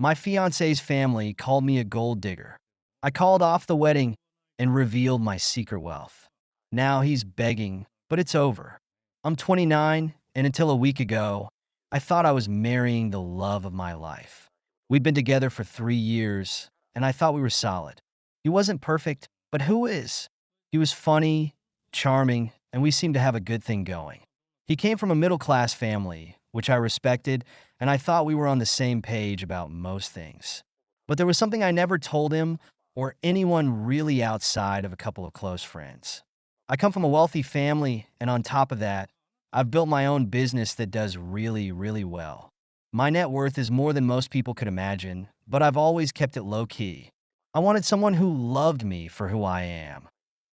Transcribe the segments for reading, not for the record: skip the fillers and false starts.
My fiance's family called me a gold digger. I called off the wedding and revealed my secret wealth. Now he's begging, but it's over. I'm 29, and until a week ago, I thought I was marrying the love of my life. We'd been together for 3 years, and I thought we were solid. He wasn't perfect, but who is? He was funny, charming, and we seemed to have a good thing going. He came from a middle-class family, which I respected, and I thought we were on the same page about most things. But there was something I never told him or anyone really outside of a couple of close friends. I come from a wealthy family, and on top of that, I've built my own business that does really, really well. My net worth is more than most people could imagine, but I've always kept it low-key. I wanted someone who loved me for who I am,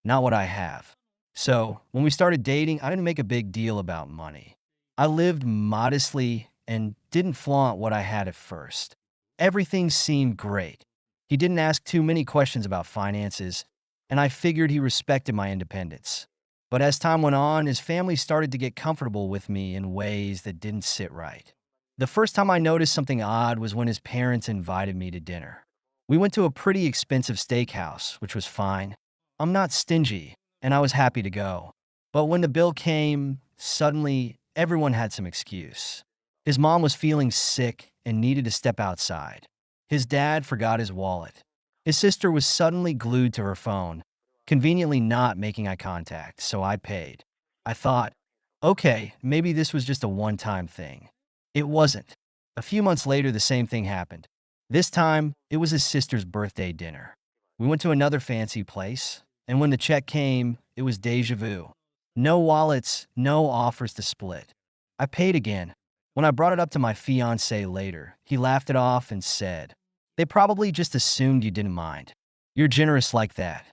not what I have. So, when we started dating, I didn't make a big deal about money. I lived modestly and didn't flaunt what I had at first. Everything seemed great. He didn't ask too many questions about finances, and I figured he respected my independence. But as time went on, his family started to get comfortable with me in ways that didn't sit right. The first time I noticed something odd was when his parents invited me to dinner. We went to a pretty expensive steakhouse, which was fine. I'm not stingy, and I was happy to go. But when the bill came, suddenly everyone had some excuse. His mom was feeling sick and needed to step outside. His dad forgot his wallet. His sister was suddenly glued to her phone, conveniently not making eye contact, so I paid. I thought, okay, maybe this was just a one-time thing. It wasn't. A few months later, the same thing happened. This time, it was his sister's birthday dinner. We went to another fancy place, and when the check came, it was déjà vu. No wallets, no offers to split. I paid again. When I brought it up to my fiancé later, he laughed it off and said, "They probably just assumed you didn't mind. You're generous like that."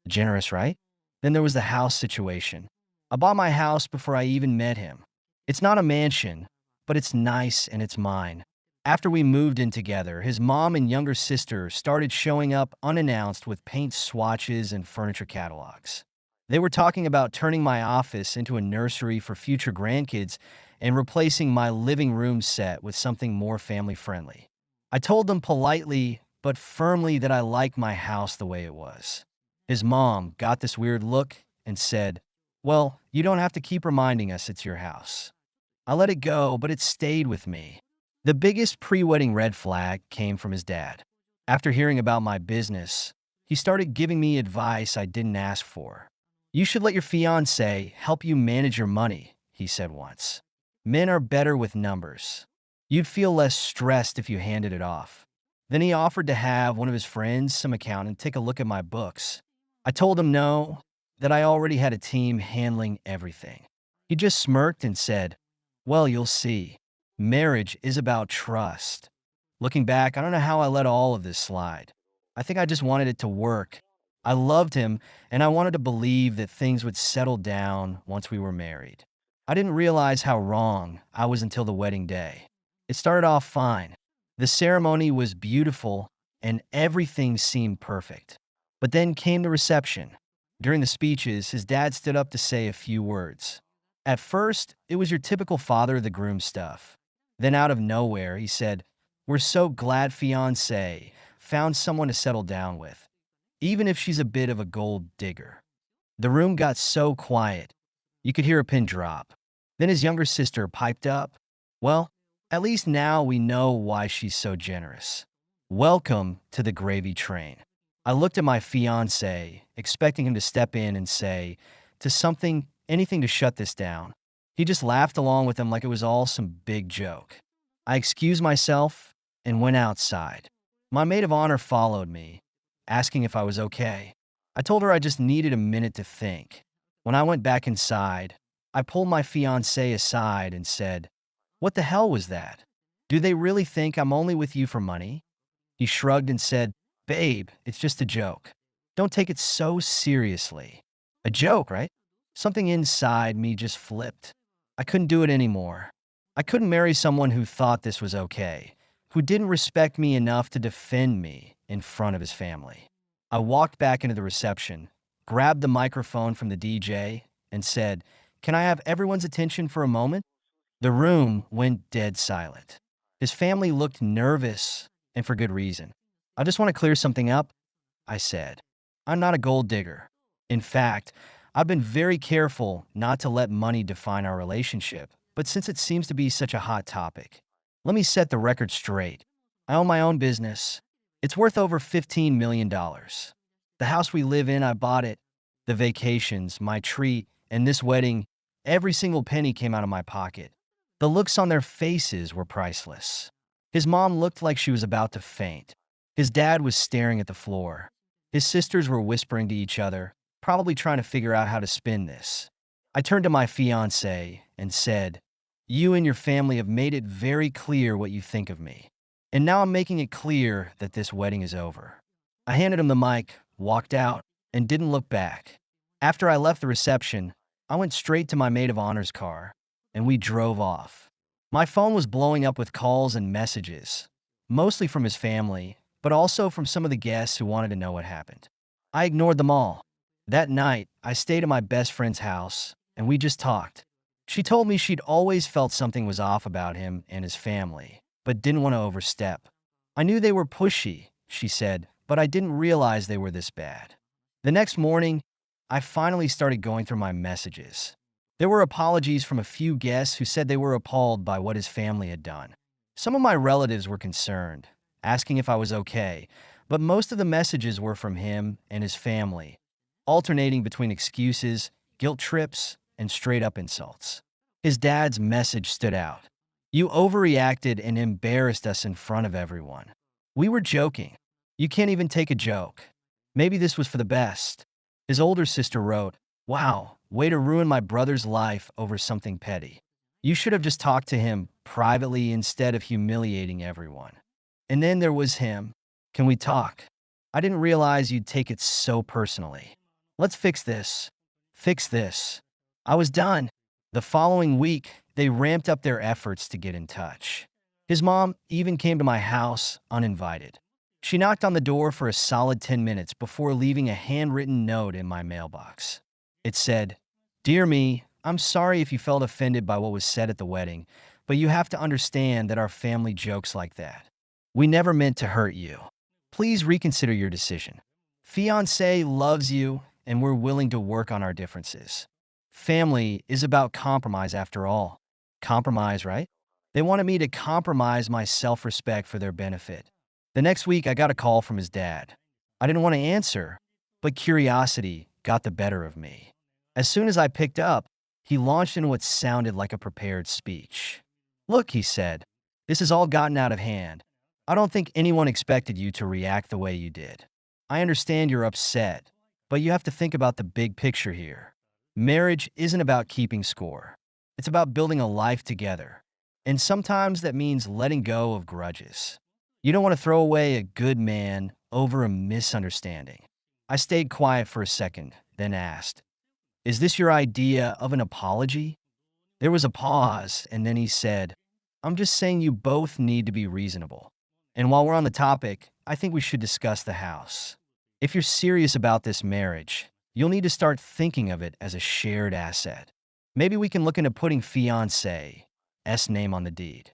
Generous, right? Then there was the house situation. I bought my house before I even met him. It's not a mansion, but it's nice and it's mine. After we moved in together, his mom and younger sister started showing up unannounced with paint swatches and furniture catalogs. They were talking about turning my office into a nursery for future grandkids and replacing my living room set with something more family-friendly. I told them politely but firmly that I liked my house the way it was. His mom got this weird look and said, "Well, you don't have to keep reminding us it's your house." I let it go, but it stayed with me. The biggest pre-wedding red flag came from his dad. After hearing about my business, he started giving me advice I didn't ask for. "You should let your fiancé help you manage your money," he said once. "Men are better with numbers. You'd feel less stressed if you handed it off." Then he offered to have one of his friends, some accountant, take a look at my books. I told him no, that I already had a team handling everything. He just smirked and said, "Well, you'll see. Marriage is about trust." Looking back, I don't know how I let all of this slide. I think I just wanted it to work. I loved him, and I wanted to believe that things would settle down once we were married. I didn't realize how wrong I was until the wedding day. It started off fine. The ceremony was beautiful, and everything seemed perfect. But then came the reception. During the speeches, his dad stood up to say a few words. At first, it was your typical father of the groom stuff. Then out of nowhere, he said, "We're so glad fiancé found someone to settle down with, even if she's a bit of a gold digger." The room got so quiet, you could hear a pin drop. Then his younger sister piped up, "Well, at least now we know why she's so generous. Welcome to the gravy train." I looked at my fiancé, expecting him to step in and say, to something, anything to shut this down. He just laughed along with them like it was all some big joke. I excused myself and went outside. My maid of honor followed me, asking if I was okay. I told her I just needed a minute to think. When I went back inside, I pulled my fiancé aside and said, "What the hell was that? Do they really think I'm only with you for money?" He shrugged and said, "Babe, it's just a joke. Don't take it so seriously." A joke, right? Something inside me just flipped. I couldn't do it anymore. I couldn't marry someone who thought this was okay, who didn't respect me enough to defend me in front of his family. I walked back into the reception, grabbed the microphone from the DJ, and said, "Can I have everyone's attention for a moment?" The room went dead silent. His family looked nervous, and for good reason. I just want to clear something up, I said. I'm not a gold digger. In fact, I've been very careful not to let money define our relationship, but since it seems to be such a hot topic, let me set the record straight. I own my own business. It's worth over $15 million. The house we live in, I bought it. The vacations, my treat, and this wedding, every single penny came out of my pocket. The looks on their faces were priceless. His mom looked like she was about to faint. His dad was staring at the floor. His sisters were whispering to each other, probably trying to figure out how to spin this. I turned to my fiance and said, "You and your family have made it very clear what you think of me. And now I'm making it clear that this wedding is over." I handed him the mic, walked out, and didn't look back. After I left the reception, I went straight to my maid of honor's car, and we drove off. My phone was blowing up with calls and messages, mostly from his family, but also from some of the guests who wanted to know what happened. I ignored them all. That night, I stayed at my best friend's house, and we just talked. She told me she'd always felt something was off about him and his family, but didn't want to overstep. I knew they were pushy, she said, but I didn't realize they were this bad. The next morning, I finally started going through my messages. There were apologies from a few guests who said they were appalled by what his family had done. Some of my relatives were concerned, asking if I was okay, but most of the messages were from him and his family, alternating between excuses, guilt trips, and straight-up insults. His dad's message stood out. "You overreacted and embarrassed us in front of everyone. We were joking. You can't even take a joke. Maybe this was for the best." His older sister wrote, "Wow, way to ruin my brother's life over something petty. You should have just talked to him privately instead of humiliating everyone." And then there was him. "Can we talk? I didn't realize you'd take it so personally. Let's fix this. Fix this." I was done. The following week, they ramped up their efforts to get in touch. His mom even came to my house uninvited. She knocked on the door for a solid 10 minutes before leaving a handwritten note in my mailbox. It said, "Dear me, I'm sorry if you felt offended by what was said at the wedding, but you have to understand that our family jokes like that. We never meant to hurt you. Please reconsider your decision. Fiance loves you, and we're willing to work on our differences. Family is about compromise after all." Compromise, right? They wanted me to compromise my self-respect for their benefit. The next week, I got a call from his dad. I didn't want to answer, but curiosity got the better of me. As soon as I picked up, he launched into what sounded like a prepared speech. "Look," he said, "this has all gotten out of hand. I don't think anyone expected you to react the way you did. I understand you're upset, but you have to think about the big picture here. Marriage isn't about keeping score. It's about building a life together. And sometimes that means letting go of grudges. You don't want to throw away a good man over a misunderstanding." I stayed quiet for a second, then asked, "Is this your idea of an apology?" There was a pause, and then he said, "I'm just saying you both need to be reasonable. And while we're on the topic, I think we should discuss the house. If you're serious about this marriage, you'll need to start thinking of it as a shared asset. Maybe we can look into putting fiance's name on the deed."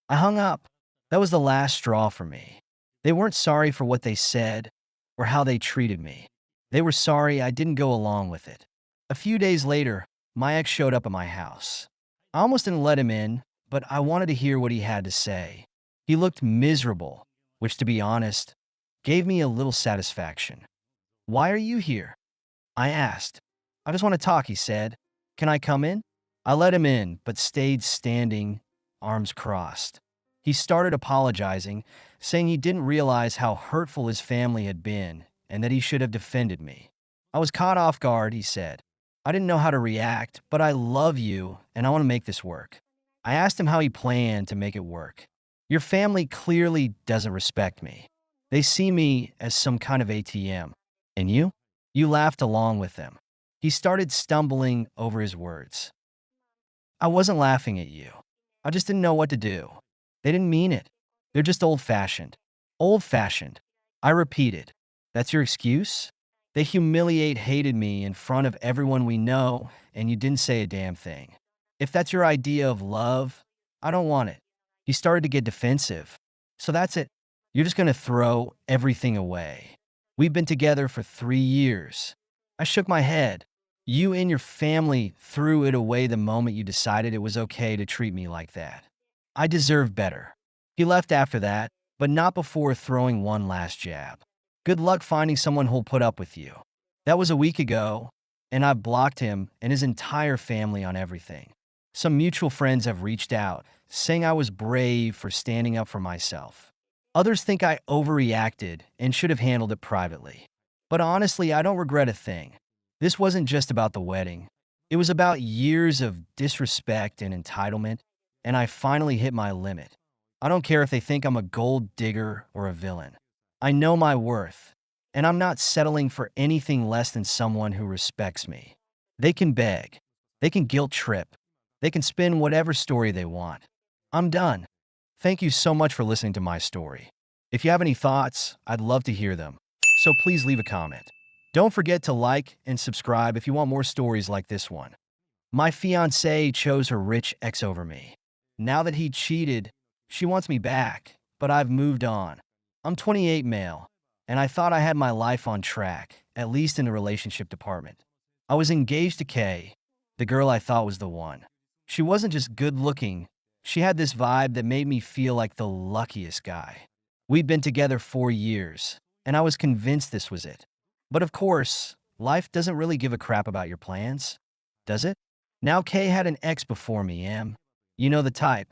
I hung up. That was the last straw for me. They weren't sorry for what they said or how they treated me. They were sorry I didn't go along with it. A few days later, my ex showed up at my house. I almost didn't let him in, but I wanted to hear what he had to say. He looked miserable, which, to be honest, gave me a little satisfaction. "Why are you here?" I asked. "I just want to talk," he said. "Can I come in?" I let him in, but stayed standing, arms crossed. He started apologizing, saying he didn't realize how hurtful his family had been and that he should have defended me. "I was caught off guard," he said. "I didn't know how to react, but I love you and I want to make this work." I asked him how he planned to make it work. "Your family clearly doesn't respect me. They see me as some kind of ATM. And you? You laughed along with them." He started stumbling over his words. "I wasn't laughing at you. I just didn't know what to do. They didn't mean it. They're just old-fashioned." Old-fashioned. I repeated. "That's your excuse? They hated me in front of everyone we know, and you didn't say a damn thing. If that's your idea of love, I don't want it." He started to get defensive. "So that's it. You're just going to throw everything away. We've been together for 3 years. I shook my head. You and your family threw it away the moment you decided it was okay to treat me like that. I deserve better. He left after that, but not before throwing one last jab. Good luck finding someone who'll put up with you. That was a week ago, and I've blocked him and his entire family on everything. Some mutual friends have reached out, saying I was brave for standing up for myself. Others think I overreacted and should have handled it privately. But honestly, I don't regret a thing. This wasn't just about the wedding. It was about years of disrespect and entitlement, and I finally hit my limit. I don't care if they think I'm a gold digger or a villain. I know my worth, and I'm not settling for anything less than someone who respects me. They can beg, they can guilt trip, they can spin whatever story they want. I'm done. Thank you so much for listening to my story. If you have any thoughts, I'd love to hear them. So please leave a comment. Don't forget to like and subscribe if you want more stories like this one. My fiancée chose her rich ex over me. Now that he cheated, she wants me back, but I've moved on. I'm 28 male, and I thought I had my life on track, at least in the relationship department. I was engaged to Kay, the girl I thought was the one. She wasn't just good looking, she had this vibe that made me feel like the luckiest guy. We'd been together 4 years, and I was convinced this was it. But of course, life doesn't really give a crap about your plans, does it? Now Kay had an ex before me, Em. You know the type.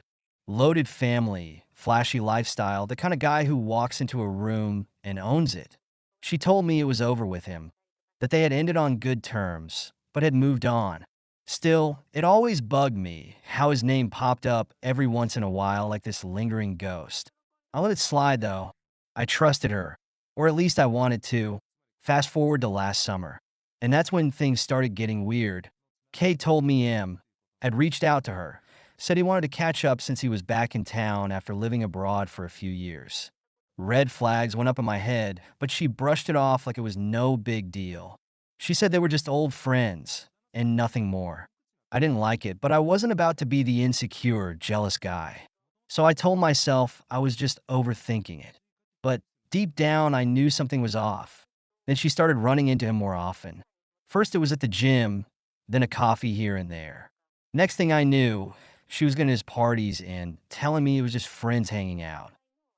Loaded family, flashy lifestyle, the kind of guy who walks into a room and owns it. She told me it was over with him, that they had ended on good terms, but had moved on. Still, it always bugged me how his name popped up every once in a while like this lingering ghost. I let it slide though. I trusted her, or at least I wanted to. Fast forward to last summer, and that's when things started getting weird. Kay told me M had reached out to her, said he wanted to catch up since he was back in town after living abroad for a few years. Red flags went up in my head, but she brushed it off like it was no big deal. She said they were just old friends and nothing more. I didn't like it, but I wasn't about to be the insecure, jealous guy. So I told myself I was just overthinking it. But deep down, I knew something was off. Then she started running into him more often. First, it was at the gym, then a coffee here and there. Next thing I knew, she was going to his parties and telling me it was just friends hanging out.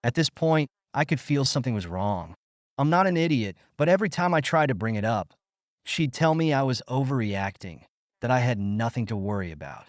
At this point, I could feel something was wrong. I'm not an idiot, but every time I tried to bring it up, she'd tell me I was overreacting, that I had nothing to worry about.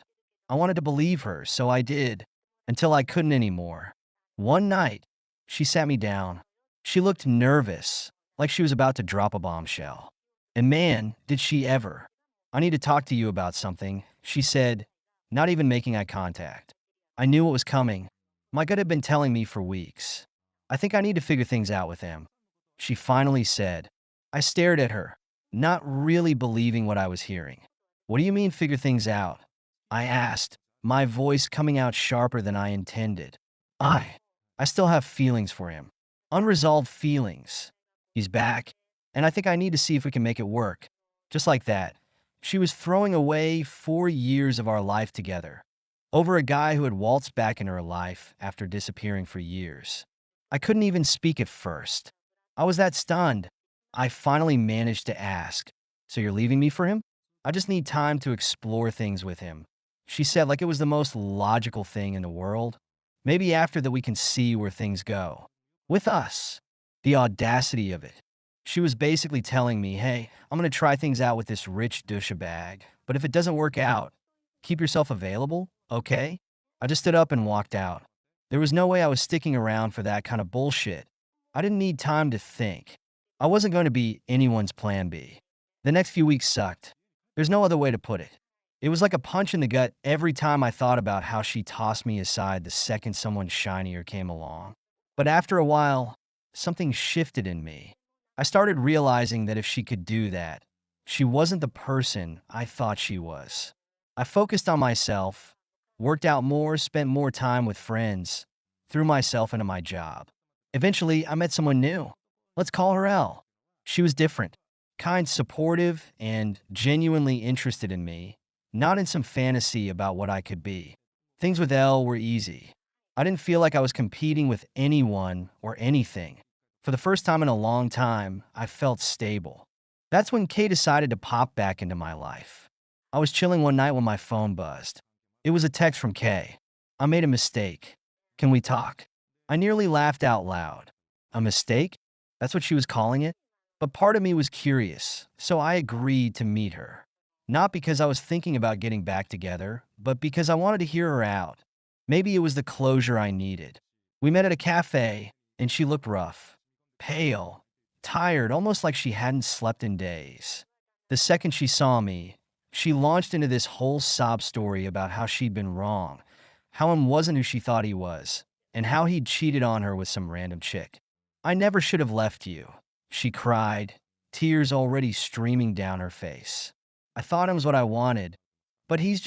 I wanted to believe her, so I did, until I couldn't anymore. One night, she sat me down. She looked nervous, like she was about to drop a bombshell. And man, did she ever. I need to talk to you about something, she said, not even making eye contact. I knew what was coming. My gut had been telling me for weeks. I think I need to figure things out with him. She finally said. I stared at her, not really believing what I was hearing. What do you mean figure things out? I asked, my voice coming out sharper than I intended. I, I still have feelings for him. Unresolved feelings. He's back, and I think I need to see if we can make it work. Just like that. She was throwing away 4 years of our life together over a guy who had waltzed back into her life after disappearing for years. I couldn't even speak at first. I was that stunned. I finally managed to ask, so you're leaving me for him? I just need time to explore things with him. She said like it was the most logical thing in the world. Maybe after that we can see where things go. With us. The audacity of it. She was basically telling me, hey, I'm going to try things out with this rich douchebag, but if it doesn't work out, keep yourself available, okay? I just stood up and walked out. There was no way I was sticking around for that kind of bullshit. I didn't need time to think. I wasn't going to be anyone's plan B. The next few weeks sucked. There's no other way to put it. It was like a punch in the gut every time I thought about how she tossed me aside the second someone shinier came along. But after a while, something shifted in me. I started realizing that if she could do that, she wasn't the person I thought she was. I focused on myself, worked out more, spent more time with friends, threw myself into my job. Eventually, I met someone new. Let's call her Elle. She was different, kind, supportive, and genuinely interested in me, not in some fantasy about what I could be. Things with Elle were easy. I didn't feel like I was competing with anyone or anything. For the first time in a long time, I felt stable. That's when Kay decided to pop back into my life. I was chilling one night when my phone buzzed. It was a text from Kay. I made a mistake. Can we talk? I nearly laughed out loud. A mistake? That's what she was calling it? But part of me was curious, so I agreed to meet her. Not because I was thinking about getting back together, but because I wanted to hear her out. Maybe it was the closure I needed. We met at a cafe, and she looked rough, pale, tired, almost like she hadn't slept in days. The second she saw me, she launched into this whole sob story about how she'd been wrong, how him wasn't who she thought he was, and how he'd cheated on her with some random chick. I never should have left you, she cried, tears already streaming down her face. I thought him was what I wanted, but he's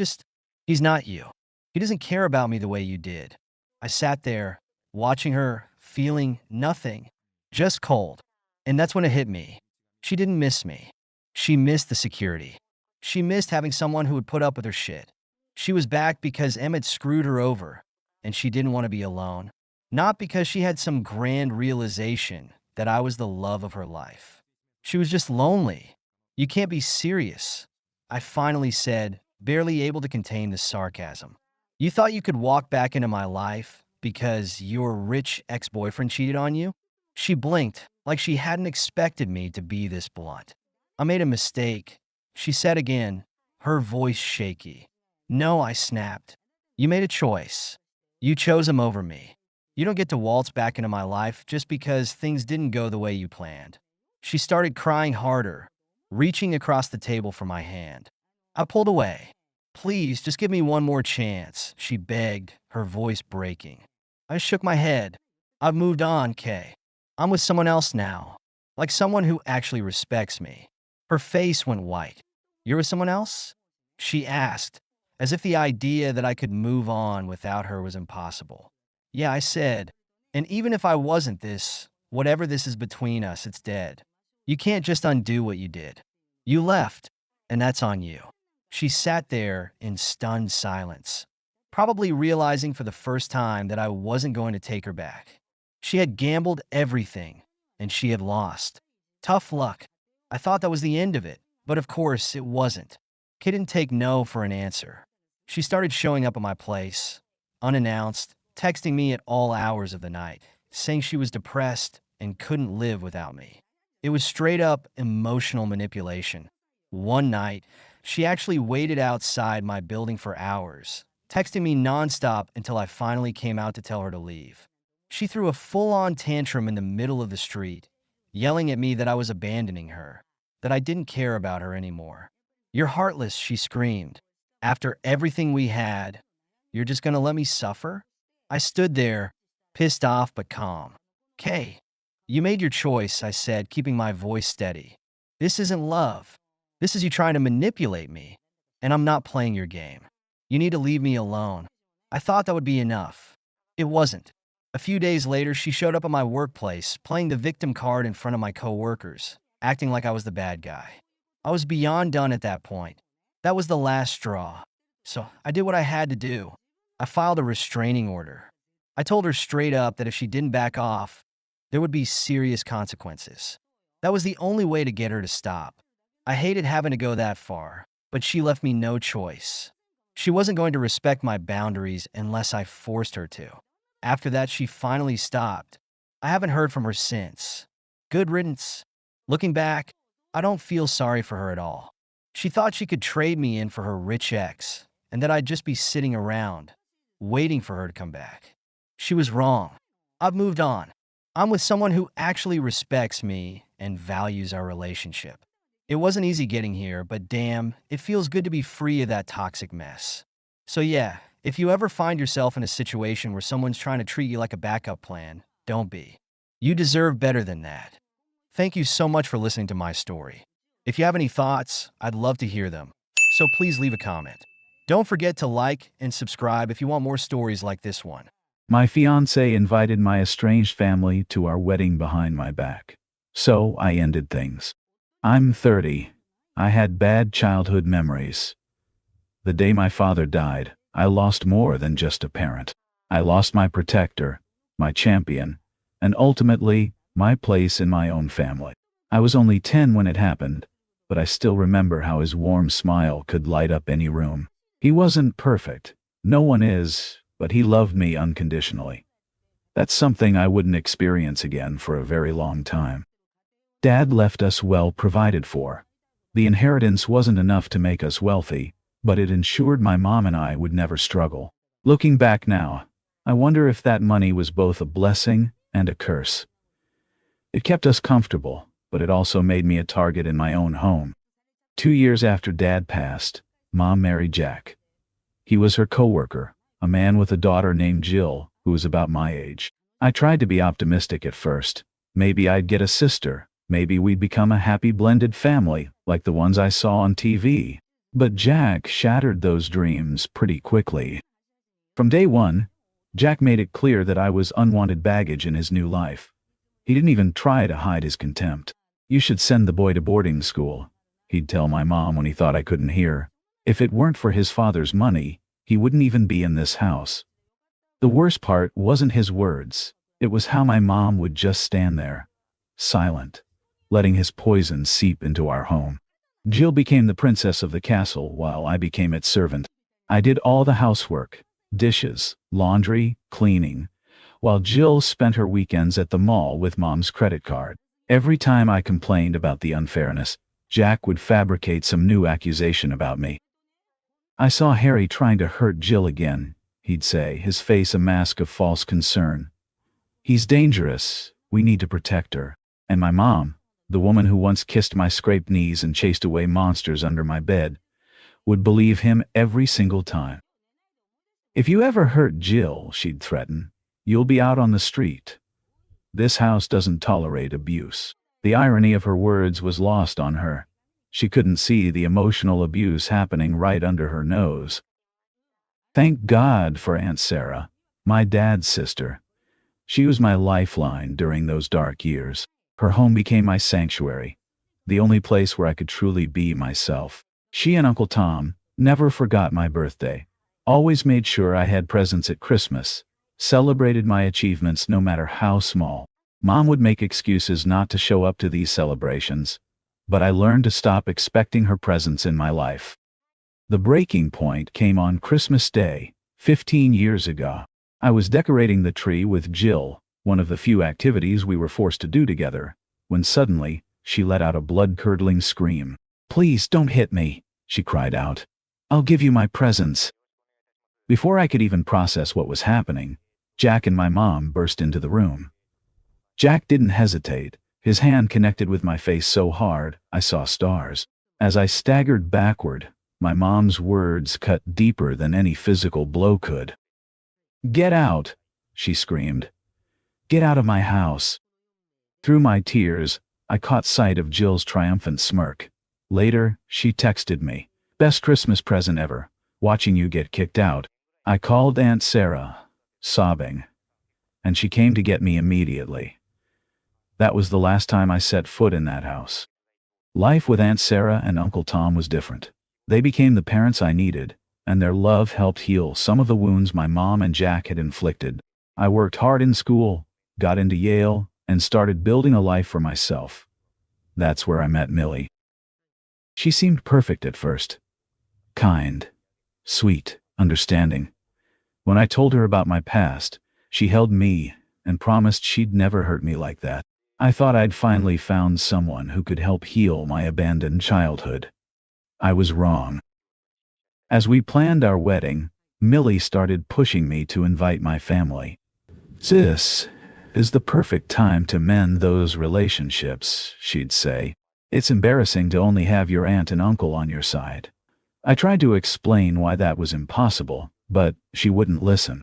not you. He doesn't care about me the way you did. I sat there, watching her, feeling nothing, just cold. And that's when it hit me. She didn't miss me. She missed the security. She missed having someone who would put up with her shit. She was back because Emmett screwed her over, and she didn't want to be alone. Not because she had some grand realization that I was the love of her life. She was just lonely. You can't be serious, I finally said, barely able to contain the sarcasm. You thought you could walk back into my life because your rich ex-boyfriend cheated on you? She blinked, like she hadn't expected me to be this blunt. I made a mistake, she said again, her voice shaky. No, I snapped. You made a choice. You chose him over me. You don't get to waltz back into my life just because things didn't go the way you planned. She started crying harder, reaching across the table for my hand. I pulled away. Please, just give me one more chance, she begged, her voice breaking. I shook my head. I've moved on, Kay. I'm with someone else now, like someone who actually respects me. Her face went white. You're with someone else? She asked, as if the idea that I could move on without her was impossible. Yeah, I said. And even if I wasn't whatever this is between us, it's dead. You can't just undo what you did. You left, and that's on you. She sat there in stunned silence, probably realizing for the first time that I wasn't going to take her back. She had gambled everything, and she had lost. Tough luck. I thought that was the end of it, but of course it wasn't. Kay didn't take no for an answer. She started showing up at my place, unannounced, texting me at all hours of the night, saying she was depressed and couldn't live without me. It was straight up emotional manipulation. One night, she actually waited outside my building for hours, texting me nonstop until I finally came out to tell her to leave. She threw a full-on tantrum in the middle of the street, yelling at me that I was abandoning her, that I didn't care about her anymore. You're heartless, she screamed. After everything we had, you're just gonna let me suffer? I stood there, pissed off but calm. Kay, you made your choice, I said, keeping my voice steady. This isn't love. This is you trying to manipulate me, and I'm not playing your game. You need to leave me alone. I thought that would be enough. It wasn't. A few days later, she showed up at my workplace, playing the victim card in front of my coworkers, acting like I was the bad guy. I was beyond done at that point. That was the last straw. So I did what I had to do. I filed a restraining order. I told her straight up that if she didn't back off, there would be serious consequences. That was the only way to get her to stop. I hated having to go that far, but she left me no choice. She wasn't going to respect my boundaries unless I forced her to. After that, she finally stopped. I haven't heard from her since. Good riddance. Looking back, I don't feel sorry for her at all. She thought she could trade me in for her rich ex, and that I'd just be sitting around, waiting for her to come back. She was wrong. I've moved on. I'm with someone who actually respects me and values our relationship. It wasn't easy getting here, but damn, it feels good to be free of that toxic mess. So yeah, if you ever find yourself in a situation where someone's trying to treat you like a backup plan, don't be. You deserve better than that. Thank you so much for listening to my story. If you have any thoughts, I'd love to hear them. So please leave a comment. Don't forget to like and subscribe if you want more stories like this one. My fiance invited my estranged family to our wedding behind my back. So I ended things. I'm 30. I had bad childhood memories. The day my father died, I lost more than just a parent. I lost my protector, my champion, and ultimately, my place in my own family. I was only 10 when it happened, but I still remember how his warm smile could light up any room. He wasn't perfect. No one is, but he loved me unconditionally. That's something I wouldn't experience again for a very long time. Dad left us well provided for. The inheritance wasn't enough to make us wealthy, but it ensured my mom and I would never struggle. Looking back now, I wonder if that money was both a blessing and a curse. It kept us comfortable, but it also made me a target in my own home. 2 years after Dad passed, Mom married Jack. He was her coworker, a man with a daughter named Jill, who was about my age. I tried to be optimistic at first. Maybe I'd get a sister. Maybe we'd become a happy blended family, like the ones I saw on TV. But Jack shattered those dreams pretty quickly. From day one, Jack made it clear that I was unwanted baggage in his new life. He didn't even try to hide his contempt. "You should send the boy to boarding school," he'd tell my mom when he thought I couldn't hear. If it weren't for his father's money, he wouldn't even be in this house. The worst part wasn't his words. It was how my mom would just stand there, silent, letting his poison seep into our home. Jill became the princess of the castle while I became its servant. I did all the housework, dishes, laundry, cleaning, while Jill spent her weekends at the mall with Mom's credit card. Every time I complained about the unfairness, Jack would fabricate some new accusation about me. "I saw Harry trying to hurt Jill again," he'd say, his face a mask of false concern. "He's dangerous. We need to protect her." And my mom, the woman who once kissed my scraped knees and chased away monsters under my bed, would believe him every single time. "If you ever hurt Jill," she'd threaten, "you'll be out on the street. This house doesn't tolerate abuse." The irony of her words was lost on her. She couldn't see the emotional abuse happening right under her nose. Thank God for Aunt Sarah, my dad's sister. She was my lifeline during those dark years. Her home became my sanctuary, the only place where I could truly be myself. She and Uncle Tom never forgot my birthday, always made sure I had presents at Christmas, celebrated my achievements no matter how small. Mom would make excuses not to show up to these celebrations, but I learned to stop expecting her presence in my life. The breaking point came on Christmas Day, 15 years ago. I was decorating the tree with Jill, one of the few activities we were forced to do together, when suddenly, she let out a blood-curdling scream. "Please don't hit me," she cried out. "I'll give you my presents." Before I could even process what was happening, Jack and my mom burst into the room. Jack didn't hesitate. His hand connected with my face so hard, I saw stars. As I staggered backward, my mom's words cut deeper than any physical blow could. "Get out," she screamed. "Get out of my house." Through my tears, I caught sight of Jill's triumphant smirk. Later, she texted me, "Best Christmas present ever, watching you get kicked out." I called Aunt Sarah, sobbing, and she came to get me immediately. That was the last time I set foot in that house. Life with Aunt Sarah and Uncle Tom was different. They became the parents I needed, and their love helped heal some of the wounds my mom and Jack had inflicted. I worked hard in school, got into Yale, and started building a life for myself. That's where I met Millie. She seemed perfect at first. Kind, sweet, understanding. When I told her about my past, she held me and promised she'd never hurt me like that. I thought I'd finally found someone who could help heal my abandoned childhood. I was wrong. As we planned our wedding, Millie started pushing me to invite my family. "This is the perfect time to mend those relationships," she'd say. "It's embarrassing to only have your aunt and uncle on your side." I tried to explain why that was impossible, but she wouldn't listen.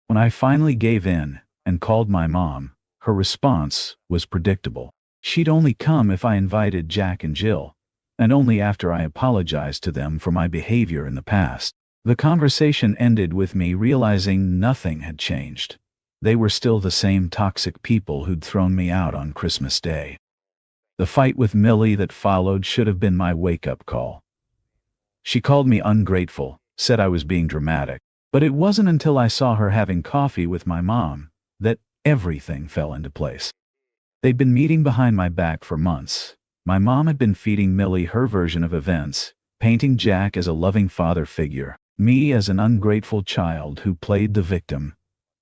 When I finally gave in and called my mom, her response was predictable. She'd only come if I invited Jack and Jill, and only after I apologized to them for my behavior in the past. The conversation ended with me realizing nothing had changed. They were still the same toxic people who'd thrown me out on Christmas Day. The fight with Millie that followed should have been my wake-up call. She called me ungrateful, said I was being dramatic. But it wasn't until I saw her having coffee with my mom that everything fell into place. They'd been meeting behind my back for months. My mom had been feeding Millie her version of events, painting Jack as a loving father figure, me as an ungrateful child who played the victim,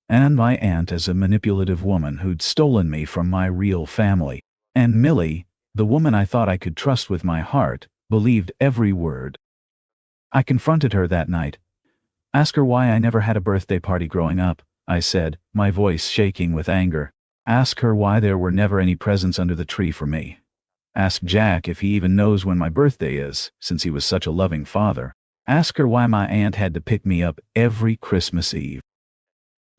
and my aunt as a manipulative woman who'd stolen me from my real family. And Millie, the woman I thought I could trust with my heart, believed every word. I confronted her that night. "Ask her why I never had a birthday party growing up," I said, my voice shaking with anger. "Ask her why there were never any presents under the tree for me. Ask Jack if he even knows when my birthday is, since he was such a loving father. Ask her why my aunt had to pick me up every Christmas Eve."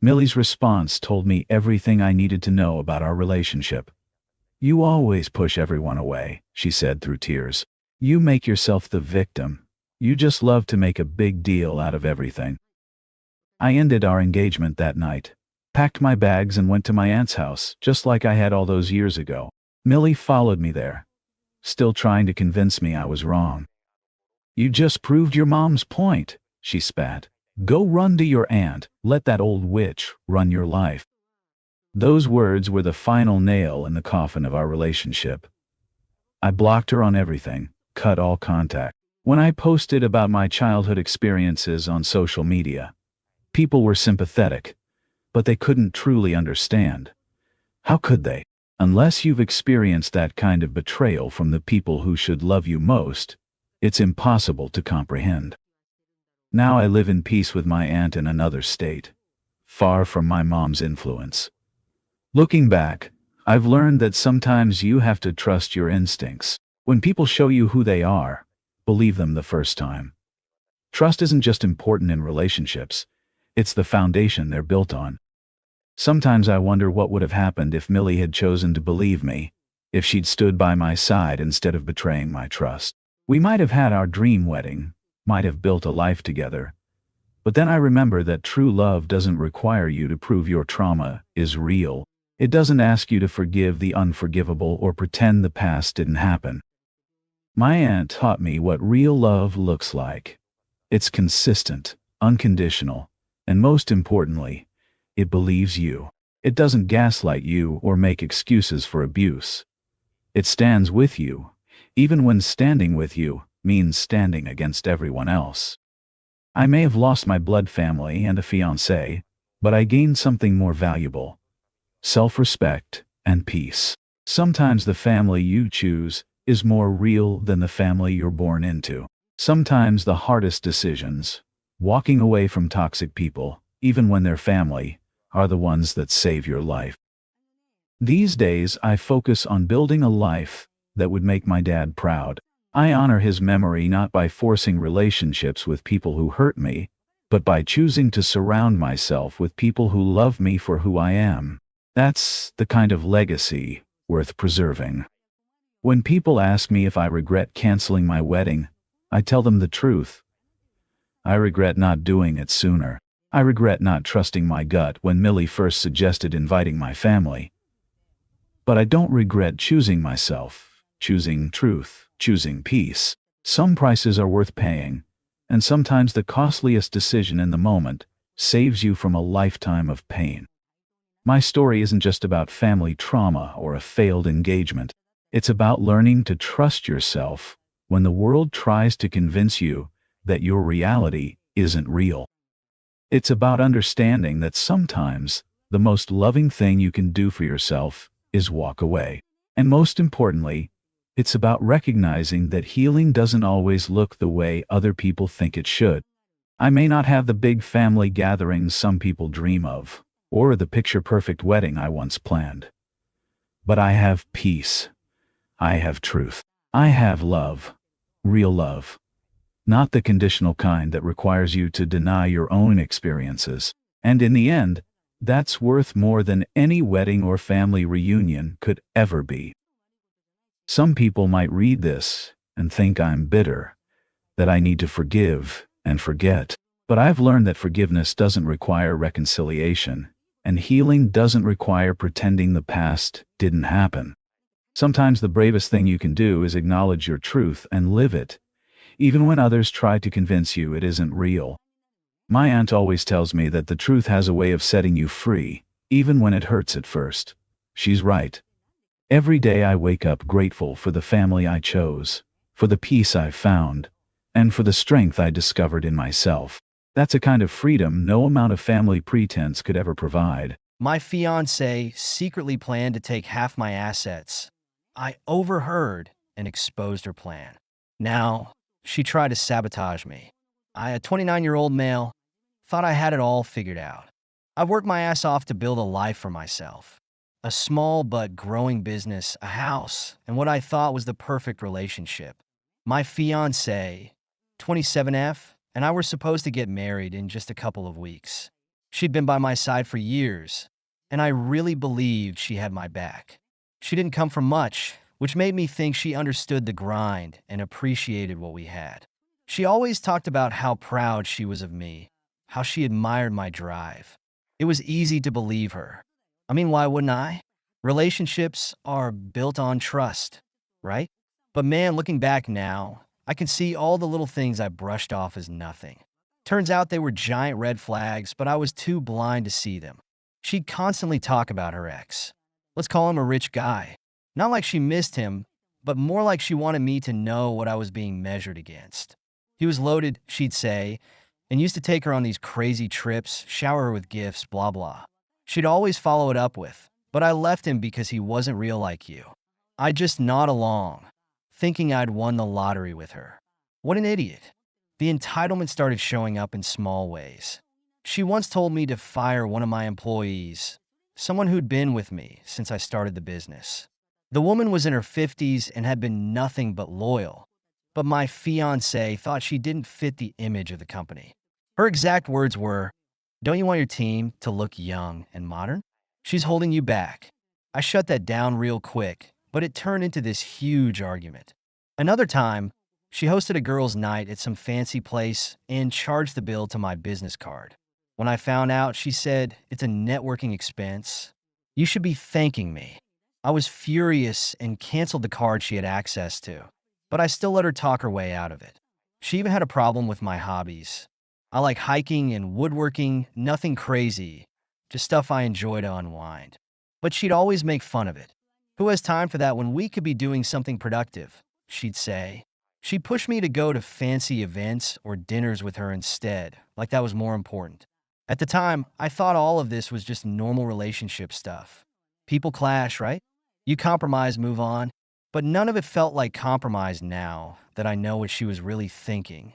Millie's response told me everything I needed to know about our relationship. "You always push everyone away," she said through tears. "You make yourself the victim. You just love to make a big deal out of everything." I ended our engagement that night, packed my bags and went to my aunt's house, just like I had all those years ago. Millie followed me there, still trying to convince me I was wrong. "You just proved your mom's point," she spat. "Go run to your aunt, let that old witch run your life." Those words were the final nail in the coffin of our relationship. I blocked her on everything, cut all contact. When I posted about my childhood experiences on social media, people were sympathetic, but they couldn't truly understand. How could they? Unless you've experienced that kind of betrayal from the people who should love you most, it's impossible to comprehend. Now I live in peace with my aunt in another state, far from my mom's influence. Looking back, I've learned that sometimes you have to trust your instincts. When people show you who they are, believe them the first time. Trust isn't just important in relationships, it's the foundation they're built on. Sometimes I wonder what would have happened if Millie had chosen to believe me, if she'd stood by my side instead of betraying my trust. We might have had our dream wedding, might have built a life together. But then I remember that true love doesn't require you to prove your trauma is real. It doesn't ask you to forgive the unforgivable or pretend the past didn't happen. My aunt taught me what real love looks like. It's consistent, unconditional, and most importantly, it believes you. It doesn't gaslight you or make excuses for abuse. It stands with you, even when standing with you means standing against everyone else. I may have lost my blood family and a fiancé, but I gained something more valuable: self-respect and peace. Sometimes the family you choose is more real than the family you're born into. Sometimes the hardest decisions, walking away from toxic people, even when they're family, are the ones that save your life. These days I focus on building a life that would make my dad proud. I honor his memory not by forcing relationships with people who hurt me, but by choosing to surround myself with people who love me for who I am. That's the kind of legacy worth preserving. When people ask me if I regret canceling my wedding, I tell them the truth. I regret not doing it sooner. I regret not trusting my gut when Millie first suggested inviting my family. But I don't regret choosing myself, choosing truth, choosing peace. Some prices are worth paying, and sometimes the costliest decision in the moment saves you from a lifetime of pain. My story isn't just about family trauma or a failed engagement. It's about learning to trust yourself when the world tries to convince you that your reality isn't real. It's about understanding that sometimes the most loving thing you can do for yourself is walk away. And most importantly, it's about recognizing that healing doesn't always look the way other people think it should. I may not have the big family gatherings some people dream of, or the picture-perfect wedding I once planned. But I have peace. I have truth. I have love. Real love. Not the conditional kind that requires you to deny your own experiences. And in the end, that's worth more than any wedding or family reunion could ever be. Some people might read this and think I'm bitter, that I need to forgive and forget. But I've learned that forgiveness doesn't require reconciliation, and healing doesn't require pretending the past didn't happen. Sometimes the bravest thing you can do is acknowledge your truth and live it, even when others try to convince you it isn't real. My aunt always tells me that the truth has a way of setting you free, even when it hurts at first. She's right. Every day I wake up grateful for the family I chose, for the peace I've found, and for the strength I discovered in myself. That's a kind of freedom no amount of family pretense could ever provide. My fiance secretly planned to take half my assets. I overheard and exposed her plan. Now, she tried to sabotage me. I, a 29-year-old male, thought I had it all figured out. I've worked my ass off to build a life for myself. A small but growing business, a house, and what I thought was the perfect relationship. My fiance, 27F, and I were supposed to get married in just a couple of weeks. She'd been by my side for years, and I really believed she had my back. She didn't come from much, which made me think she understood the grind and appreciated what we had. She always talked about how proud she was of me, how she admired my drive. It was easy to believe her. I mean, why wouldn't I? Relationships are built on trust, right? But man, looking back now, I can see all the little things I brushed off as nothing. Turns out they were giant red flags, but I was too blind to see them. She'd constantly talk about her ex. Let's call him a rich guy. Not like she missed him, but more like she wanted me to know what I was being measured against. He was loaded, she'd say, and used to take her on these crazy trips, shower her with gifts, blah blah. She'd always follow it up with, but I left him because he wasn't real like you. I'd just nod along, thinking I'd won the lottery with her. What an idiot. The entitlement started showing up in small ways. She once told me to fire one of my employees, someone who'd been with me since I started the business. The woman was in her 50s and had been nothing but loyal, but my fiance thought she didn't fit the image of the company. Her exact words were, "Don't you want your team to look young and modern? She's holding you back." I shut that down real quick, but it turned into this huge argument. Another time, she hosted a girls' night at some fancy place and charged the bill to my business card. When I found out, she said, "It's a networking expense. You should be thanking me." I was furious and canceled the card she had access to, but I still let her talk her way out of it. She even had a problem with my hobbies. I like hiking and woodworking, nothing crazy, just stuff I enjoy to unwind. But she'd always make fun of it. "Who has time for that when we could be doing something productive?" she'd say. She'd push me to go to fancy events or dinners with her instead, like that was more important. At the time, I thought all of this was just normal relationship stuff. People clash, right? You compromise, move on. But none of it felt like compromise now that I know what she was really thinking.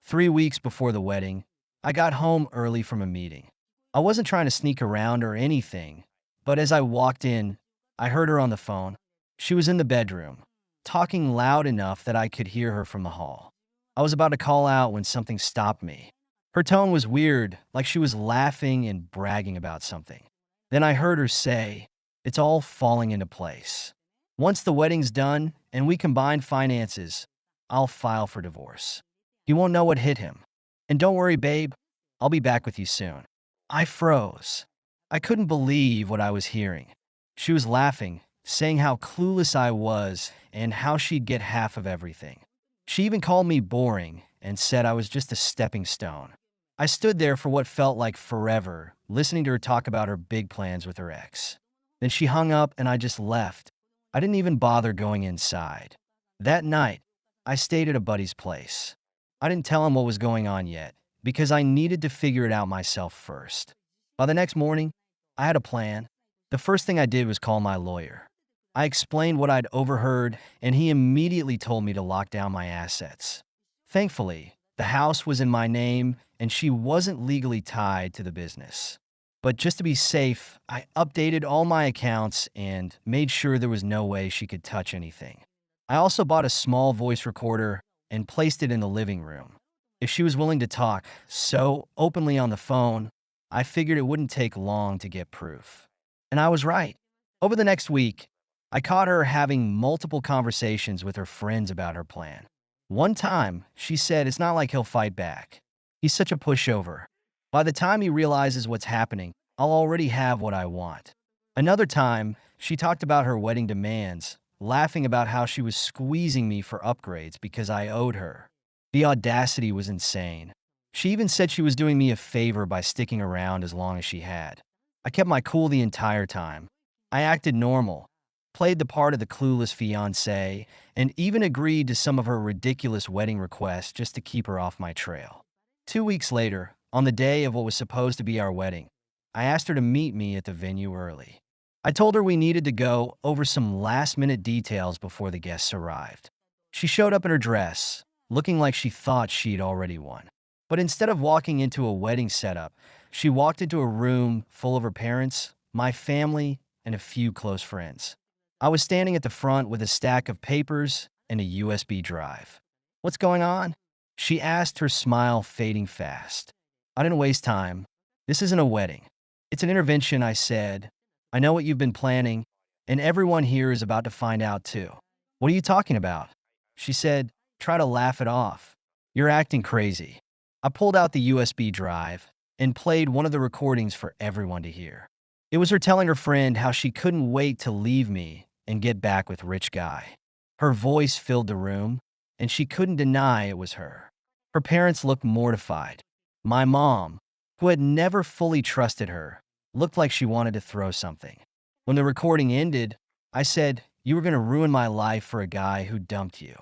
3 weeks before the wedding, I got home early from a meeting. I wasn't trying to sneak around or anything, but as I walked in, I heard her on the phone. She was in the bedroom, talking loud enough that I could hear her from the hall. I was about to call out when something stopped me. Her tone was weird, like she was laughing and bragging about something. Then I heard her say, "It's all falling into place. Once the wedding's done and we combine finances, I'll file for divorce. He won't know what hit him. And don't worry, babe, I'll be back with you soon." I froze. I couldn't believe what I was hearing. She was laughing, saying how clueless I was and how she'd get half of everything. She even called me boring and said I was just a stepping stone. I stood there for what felt like forever, listening to her talk about her big plans with her ex. Then she hung up and I just left. I didn't even bother going inside. That night, I stayed at a buddy's place. I didn't tell him what was going on yet, because I needed to figure it out myself first. By the next morning, I had a plan. The first thing I did was call my lawyer. I explained what I'd overheard, and he immediately told me to lock down my assets. Thankfully, the house was in my name, and she wasn't legally tied to the business. But just to be safe, I updated all my accounts and made sure there was no way she could touch anything. I also bought a small voice recorder and placed it in the living room. If she was willing to talk so openly on the phone, I figured it wouldn't take long to get proof. And I was right. Over the next week, I caught her having multiple conversations with her friends about her plan. One time, she said it's not like he'll fight back. He's such a pushover. By the time he realizes what's happening, I'll already have what I want. Another time, she talked about her wedding demands, laughing about how she was squeezing me for upgrades because I owed her. The audacity was insane. She even said she was doing me a favor by sticking around as long as she had. I kept my cool the entire time. I acted normal, played the part of the clueless fiancé, and even agreed to some of her ridiculous wedding requests just to keep her off my trail. 2 weeks later, on the day of what was supposed to be our wedding, I asked her to meet me at the venue early. I told her we needed to go over some last-minute details before the guests arrived. She showed up in her dress, looking like she thought she'd already won. But instead of walking into a wedding setup, she walked into a room full of her parents, my family, and a few close friends. I was standing at the front with a stack of papers and a USB drive. "What's going on?" she asked, her smile fading fast. I didn't waste time. "This isn't a wedding. It's an intervention," I said. "I know what you've been planning, and everyone here is about to find out too." "What are you talking about?" she said. "Try to laugh it off. You're acting crazy." I pulled out the USB drive and played one of the recordings for everyone to hear. It was her telling her friend how she couldn't wait to leave me and get back with rich guy. Her voice filled the room, and she couldn't deny it was her. Her parents looked mortified. My mom, who had never fully trusted her, looked like she wanted to throw something. When the recording ended, I said, "You were going to ruin my life for a guy who dumped you.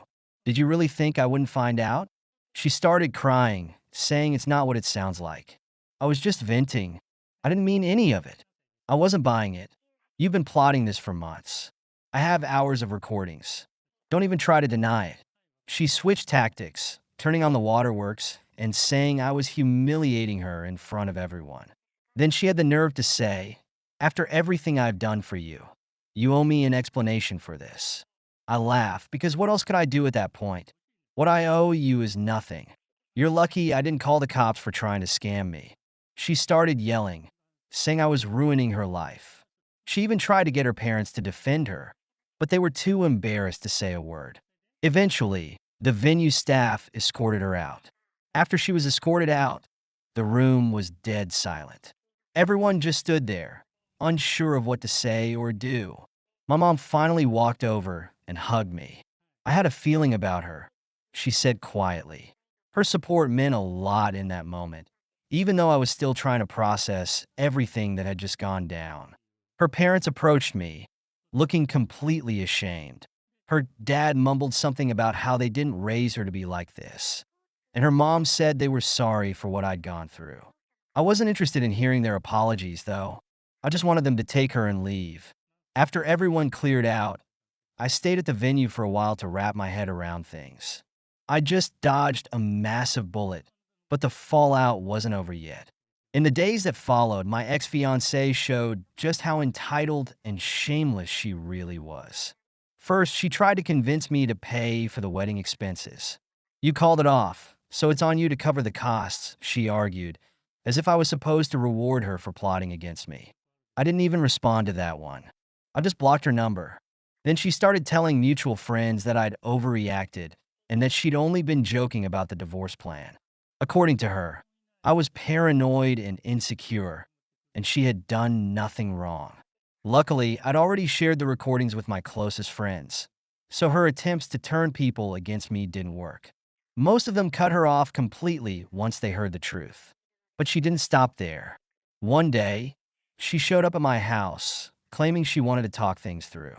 Did you really think I wouldn't find out?" She started crying, saying it's not what it sounds like. "I was just venting. I didn't mean any of it. I wasn't buying it. You've been plotting this for months. I have hours of recordings. Don't even try to deny it." She switched tactics, turning on the waterworks and saying I was humiliating her in front of everyone. Then she had the nerve to say, "After everything I've done for you, you owe me an explanation for this." I laughed because what else could I do at that point? "What I owe you is nothing. You're lucky I didn't call the cops for trying to scam me." She started yelling, saying I was ruining her life. She even tried to get her parents to defend her, but they were too embarrassed to say a word. Eventually, the venue staff escorted her out. After she was escorted out, the room was dead silent. Everyone just stood there, unsure of what to say or do. My mom finally walked over and hugged me. "I had a feeling about her," she said quietly. Her support meant a lot in that moment, even though I was still trying to process everything that had just gone down. Her parents approached me, looking completely ashamed. Her dad mumbled something about how they didn't raise her to be like this, and her mom said they were sorry for what I'd gone through. I wasn't interested in hearing their apologies, though. I just wanted them to take her and leave. After everyone cleared out, I stayed at the venue for a while to wrap my head around things. I just dodged a massive bullet, but the fallout wasn't over yet. In the days that followed, my ex-fiancée showed just how entitled and shameless she really was. First, she tried to convince me to pay for the wedding expenses. "You called it off, so it's on you to cover the costs," she argued, as if I was supposed to reward her for plotting against me. I didn't even respond to that one. I just blocked her number. Then she started telling mutual friends that I'd overreacted and that she'd only been joking about the divorce plan. According to her, I was paranoid and insecure, and she had done nothing wrong. Luckily, I'd already shared the recordings with my closest friends, so her attempts to turn people against me didn't work. Most of them cut her off completely once they heard the truth. But she didn't stop there. One day, she showed up at my house, claiming she wanted to talk things through.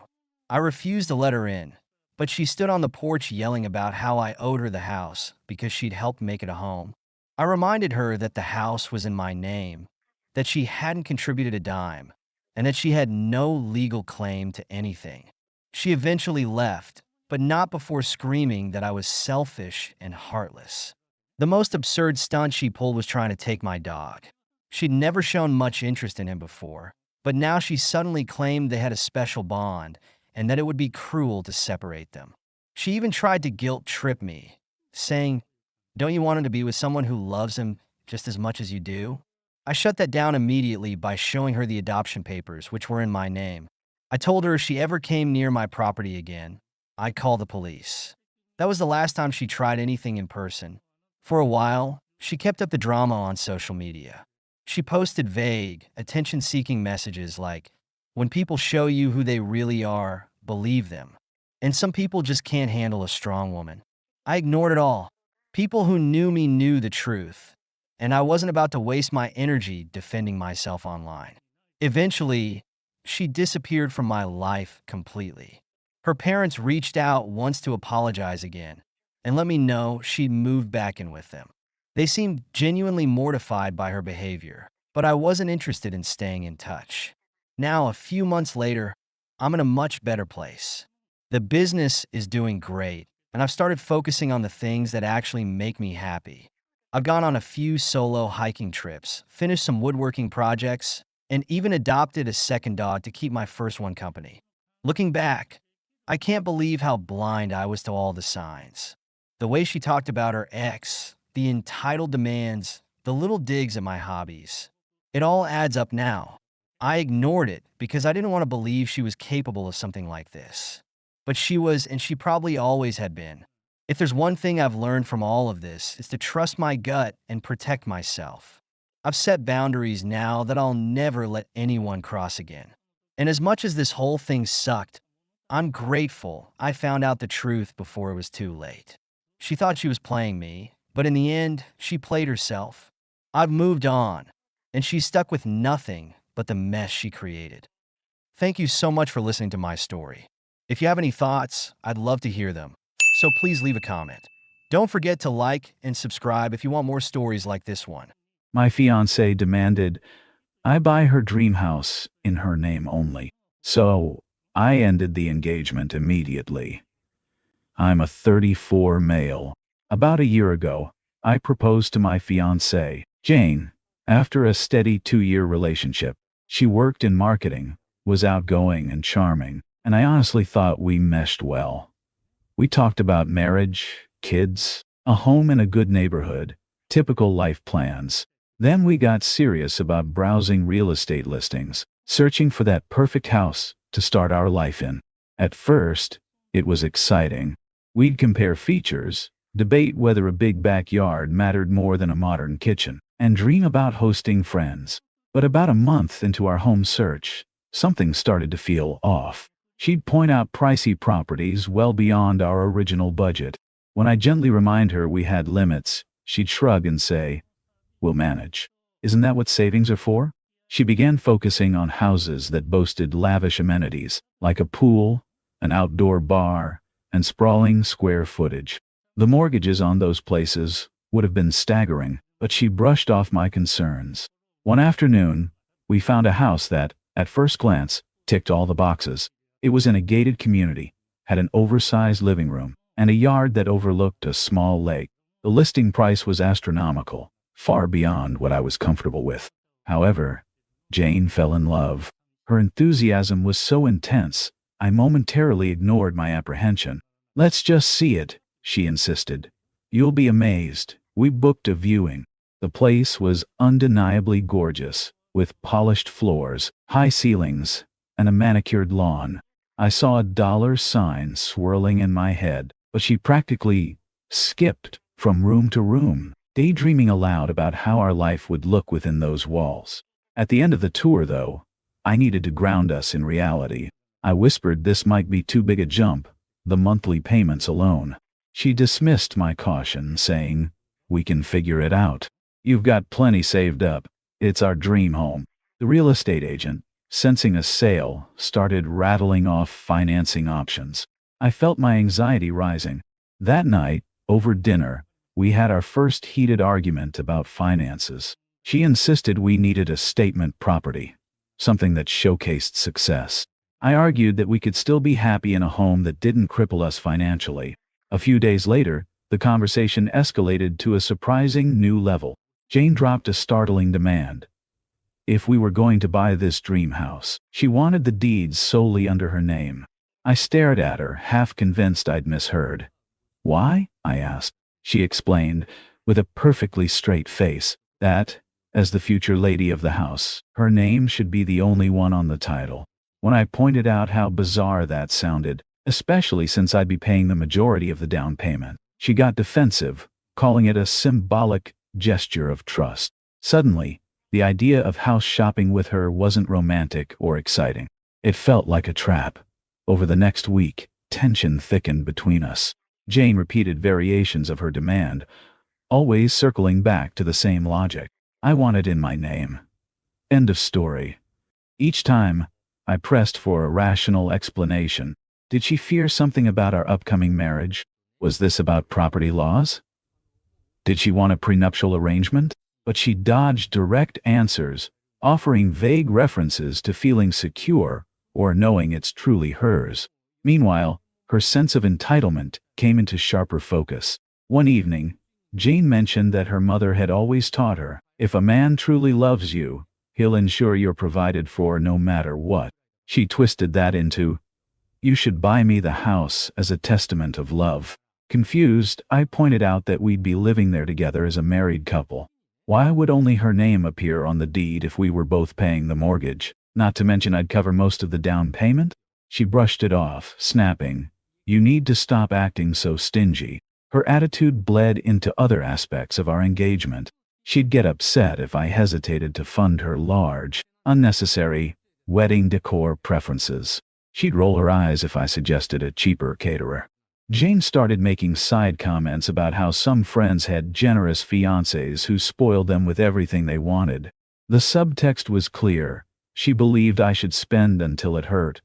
I refused to let her in, but she stood on the porch yelling about how I owed her the house because she'd helped make it a home. I reminded her that the house was in my name, that she hadn't contributed a dime, and that she had no legal claim to anything. She eventually left, but not before screaming that I was selfish and heartless. The most absurd stunt she pulled was trying to take my dog. She'd never shown much interest in him before, but now she suddenly claimed they had a special bond and that it would be cruel to separate them. She even tried to guilt trip me, saying, "Don't you want him to be with someone who loves him just as much as you do?" I shut that down immediately by showing her the adoption papers, which were in my name. I told her if she ever came near my property again, I'd call the police. That was the last time she tried anything in person. For a while, she kept up the drama on social media. She posted vague, attention-seeking messages like, "When people show you who they really are, believe them. And some people just can't handle a strong woman." I ignored it all. People who knew me knew the truth. and I wasn't about to waste my energy defending myself online. Eventually, she disappeared from my life completely. Her parents reached out once to apologize again and let me know she'd moved back in with them. They seemed genuinely mortified by her behavior, but I wasn't interested in staying in touch. Now, a few months later, I'm in a much better place. The business is doing great, and I've started focusing on the things that actually make me happy. I've gone on a few solo hiking trips, finished some woodworking projects, and even adopted a second dog to keep my first one company. Looking back, I can't believe how blind I was to all the signs. The way she talked about her ex, the entitled demands, the little digs at my hobbies. It all adds up now. I ignored it because I didn't want to believe she was capable of something like this. But she was, and she probably always had been. If there's one thing I've learned from all of this, it's to trust my gut and protect myself. I've set boundaries now that I'll never let anyone cross again. And as much as this whole thing sucked, I'm grateful I found out the truth before it was too late. She thought she was playing me, but in the end, she played herself. I've moved on, and she's stuck with nothing but the mess she created. Thank you so much for listening to my story. If you have any thoughts, I'd love to hear them. So please leave a comment. Don't forget to like and subscribe if you want more stories like this one. My fiancé demanded I buy her dream house in her name only. So I ended the engagement immediately. I'm a 34 male. About a year ago, I proposed to my fiancée, Jane. After a steady 2-year relationship, she worked in marketing, was outgoing and charming, and I honestly thought we meshed well. We talked about marriage, kids, a home in a good neighborhood, typical life plans. Then we got serious about browsing real estate listings, searching for that perfect house to start our life in. At first, it was exciting. We'd compare features, debate whether a big backyard mattered more than a modern kitchen, and dream about hosting friends. But about a month into our home search, something started to feel off. She'd point out pricey properties well beyond our original budget. When I gently remind her we had limits, she'd shrug and say, "We'll manage. Isn't that what savings are for?" She began focusing on houses that boasted lavish amenities, like a pool, an outdoor bar, and sprawling square footage. The mortgages on those places would have been staggering, but she brushed off my concerns. One afternoon, we found a house that, at first glance, ticked all the boxes. It was in a gated community, had an oversized living room, and a yard that overlooked a small lake. The listing price was astronomical, far beyond what I was comfortable with. However, Jane fell in love. Her enthusiasm was so intense, I momentarily ignored my apprehension. "Let's just see it," she insisted. "You'll be amazed." We booked a viewing. The place was undeniably gorgeous, with polished floors, high ceilings, and a manicured lawn. I saw a dollar sign swirling in my head, but she practically skipped from room to room, daydreaming aloud about how our life would look within those walls. At the end of the tour, though, I needed to ground us in reality. I whispered this might be too big a jump, the monthly payments alone. She dismissed my caution, saying, "We can figure it out. You've got plenty saved up. It's our dream home." The real estate agent, sensing a sale, started rattling off financing options. I felt my anxiety rising. That night, over dinner, we had our first heated argument about finances. She insisted we needed a statement property, something that showcased success. I argued that we could still be happy in a home that didn't cripple us financially. A few days later, the conversation escalated to a surprising new level. Jane dropped a startling demand. If we were going to buy this dream house, she wanted the deeds solely under her name. I stared at her, half convinced I'd misheard. "Why?" I asked. She explained, with a perfectly straight face, that, as the future lady of the house, her name should be the only one on the title. When I pointed out how bizarre that sounded, especially since I'd be paying the majority of the down payment, she got defensive, calling it a symbolic gesture of trust. Suddenly, the idea of house shopping with her wasn't romantic or exciting. It felt like a trap. Over the next week, tension thickened between us. Jane repeated variations of her demand, always circling back to the same logic. I want it in my name. End of story. Each time, I pressed for a rational explanation. Did she fear something about our upcoming marriage? Was this about property laws? Did she want a prenuptial arrangement? But she dodged direct answers, offering vague references to feeling secure or knowing it's truly hers. Meanwhile, her sense of entitlement came into sharper focus. One evening, Jane mentioned that her mother had always taught her, if a man truly loves you, he'll ensure you're provided for no matter what. She twisted that into, you should buy me the house as a testament of love. Confused, I pointed out that we'd be living there together as a married couple. Why would only her name appear on the deed if we were both paying the mortgage? Not to mention I'd cover most of the down payment? She brushed it off, snapping, you need to stop acting so stingy. Her attitude bled into other aspects of our engagement. She'd get upset if I hesitated to fund her large, unnecessary, wedding decor preferences. She'd roll her eyes if I suggested a cheaper caterer. Jane started making side comments about how some friends had generous fiancés who spoiled them with everything they wanted. The subtext was clear. She believed I should spend until it hurt,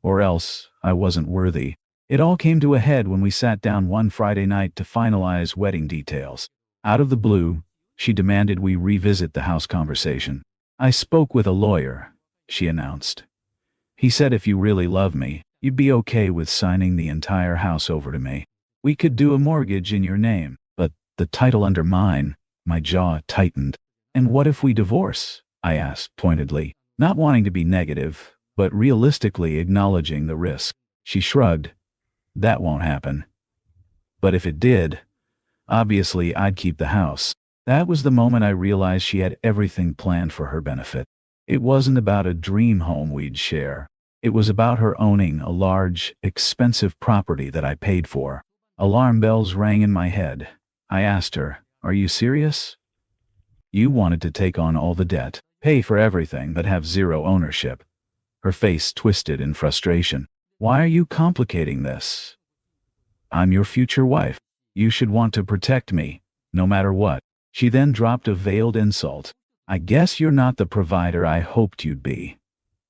or else I wasn't worthy. It all came to a head when we sat down one Friday night to finalize wedding details. Out of the blue, she demanded we revisit the house conversation. I spoke with a lawyer, she announced. He said if you really love me, you'd be okay with signing the entire house over to me. We could do a mortgage in your name, but the title under mine. My jaw tightened. And what if we divorce? I asked pointedly, not wanting to be negative, but realistically acknowledging the risk. She shrugged. That won't happen. But if it did, obviously I'd keep the house. That was the moment I realized she had everything planned for her benefit. It wasn't about a dream home we'd share. It was about her owning a large, expensive property that I paid for. Alarm bells rang in my head. I asked her, are you serious? You wanted to take on all the debt, pay for everything, but have zero ownership. Her face twisted in frustration. Why are you complicating this? I'm your future wife. You should want to protect me, no matter what. She then dropped a veiled insult. I guess you're not the provider I hoped you'd be.